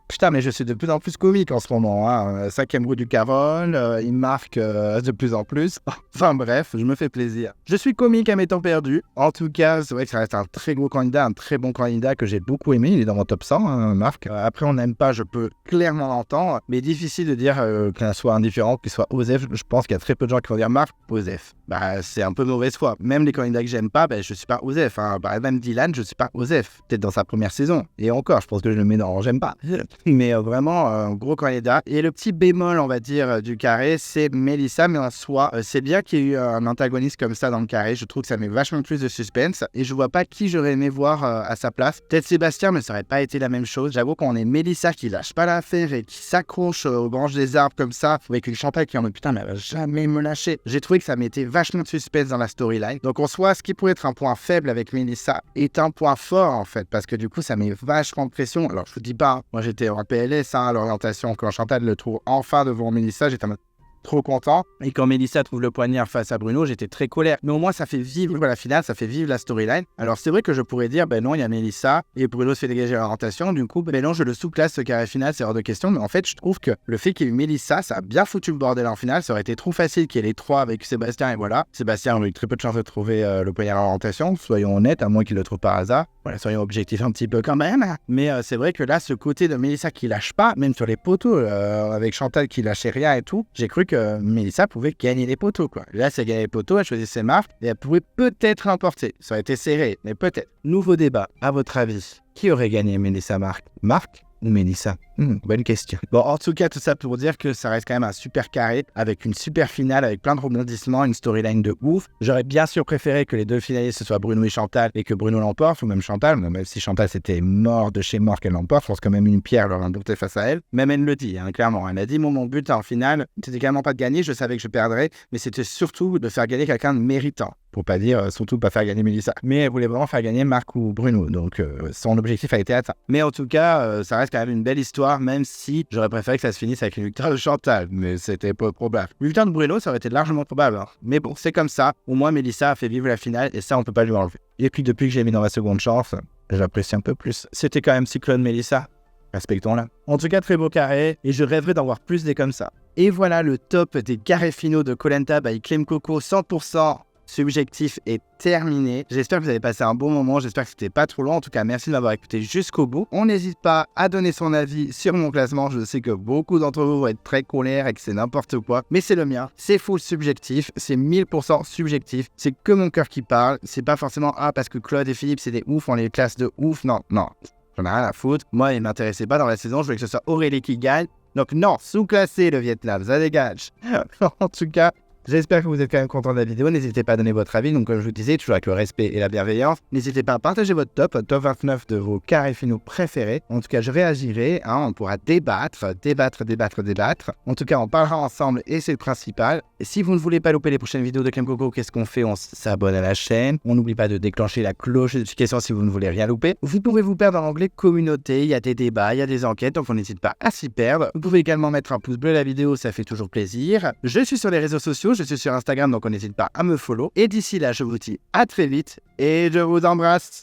Putain, mais je suis de plus en plus comique en ce moment. 5e roue du Carole, il marque de plus en plus. Enfin bref, je me fais plaisir. Je suis comique à mes temps perdus. En tout cas, c'est vrai que ça reste un très gros candidat, un très bon candidat que j'ai beaucoup aimé. Il est dans mon top 100, Marc. Après, on n'aime pas, je peux clairement l'entendre. Mais difficile de dire qu'il soit indifférent, qu'il soit Osef. Je pense qu'il y a très peu de gens qui vont dire Marc, Osef. C'est un peu mauvaise foi. Même les candidats que j'aime pas, je suis pas Osef. Par exemple, Dylan, je suis pas Osef. Peut-être dans sa première saison. Et encore, je pense que je le mets dans j'aime pas. Mais vraiment, un gros candidat. Et le petit bémol, on va dire, du carré, c'est Mélissa. Mais en soi, c'est bien qu'il y ait eu un antagoniste comme ça dans le carré. Je trouve que ça met vachement plus de suspense. Et je vois pas qui j'aurais aimé voir à sa place. Peut-être Sébastien, mais ça aurait pas été la même chose. J'avoue qu'on est Mélissa qui lâche pas l'affaire et qui s'accroche aux branches des arbres comme ça. Avec une Chantal qui en mode putain, mais elle va jamais me lâcher. J'ai trouvé que ça mettait vachement de suspense dans la storyline. Donc en soi, ce qui pourrait être un point faible avec Mélissa est un point fort en fait. Parce que du coup, ça met vachement de pression. Alors je vous dis pas, moi j'étais en PLS à l'orientation quand Chantal le trouve enfin devant Mélissa, j'étais en mode trop content. Et quand Mélissa trouve le poignard face à Bruno, j'étais très colère. Mais au moins, ça fait vivre la finale, ça fait vivre la storyline. Alors, c'est vrai que je pourrais dire, non, il y a Mélissa et Bruno se fait dégager à l'orientation. Du coup, non, je le sous-classe ce carré final, c'est hors de question. Mais en fait, je trouve que le fait qu'il y ait eu Mélissa, ça a bien foutu le bordel en finale. Ça aurait été trop facile qu'il y ait les trois avec Sébastien et voilà. Sébastien a eu très peu de chance de trouver le poignard à l'orientation, soyons honnêtes, à moins qu'il le trouve par hasard. Voilà, soyons objectifs un petit peu quand même. Mais c'est vrai que là, ce côté de Mélissa qui lâche pas, même sur les poteaux, avec Chantal qui lâchait rien et tout, j'ai cru que Mélissa pouvait gagner les poteaux, quoi. Là, c'est gagner les poteaux, elle choisissait Marc et elle pouvait peut-être l'emporter. Ça aurait été serré, mais peut-être. Nouveau débat, à votre avis, qui aurait gagné Mélissa Marc? Marc ou Mélissa? Bonne question. Bon, en tout cas, tout ça pour dire que ça reste quand même un super carré, avec une super finale, avec plein de rebondissements, une storyline de ouf. J'aurais bien sûr préféré que les deux finalistes, ce soit Bruno et Chantal, et que Bruno l'emporte, ou même Chantal, même si Chantal c'était mort de chez mort qu'elle l'emporte, je pense que même une pierre leur a emporté face à elle. Même elle le dit, clairement. Elle a dit, mon but en finale, c'était carrément pas de gagner, je savais que je perdrais, mais c'était surtout de faire gagner quelqu'un de méritant. Pour pas dire, surtout pas faire gagner Mélissa. Mais elle voulait vraiment faire gagner Marc ou Bruno, donc son objectif a été atteint. Mais en tout cas, ça reste quand même une belle histoire, même si j'aurais préféré que ça se finisse avec une victoire de Chantal, mais c'était pas probable. Une victoire de Bruno, ça aurait été largement probable, mais bon, c'est comme ça. Au moins, Mélissa a fait vivre la finale, et ça, on peut pas lui enlever. Et puis, depuis que j'ai mis dans ma seconde chance, j'apprécie un peu plus. C'était quand même Cyclone Mélissa. Respectons-la. En tout cas, très beau carré, et je rêverais d'en voir plus des comme ça. Et voilà le top des carrés finaux de Koh Lanta by Clem Coco 100%. Subjectif est terminé. J'espère que vous avez passé un bon moment. J'espère que c'était pas trop long. En tout cas, merci de m'avoir écouté jusqu'au bout. On n'hésite pas à donner son avis sur mon classement. Je sais que beaucoup d'entre vous vont être très colères et que c'est n'importe quoi. Mais c'est le mien. C'est full subjectif. C'est 1000% subjectif. C'est que mon cœur qui parle. C'est pas forcément parce que Claude et Philippe, c'est des ouf. On les classe de ouf. Non. J'en ai rien à foutre. Moi, il m'intéressait pas dans la saison. Je voulais que ce soit Aurélie qui gagne. Donc non, sous-classé le Vietnam. Ça dégage. En tout cas, j'espère que vous êtes quand même content de la vidéo. N'hésitez pas à donner votre avis. Donc, comme je vous disais, toujours avec le respect et la bienveillance. N'hésitez pas à partager votre top 29 de vos carrés finaux préférés. En tout cas, je réagirai. On pourra débattre. En tout cas, on parlera ensemble et c'est le principal. Et si vous ne voulez pas louper les prochaines vidéos de Clem Coco, qu'est-ce qu'on fait? On s'abonne à la chaîne. On n'oublie pas de déclencher la cloche de notification si vous ne voulez rien louper. Vous pouvez vous perdre dans l'onglet communauté. Il y a des débats, il y a des enquêtes. Donc, on n'hésite pas à s'y perdre. Vous pouvez également mettre un pouce bleu à la vidéo. Ça fait toujours plaisir. Je suis sur les réseaux sociaux. Je suis sur Instagram, donc on n'hésite pas à me follow. Et d'ici là, je vous dis à très vite et je vous embrasse.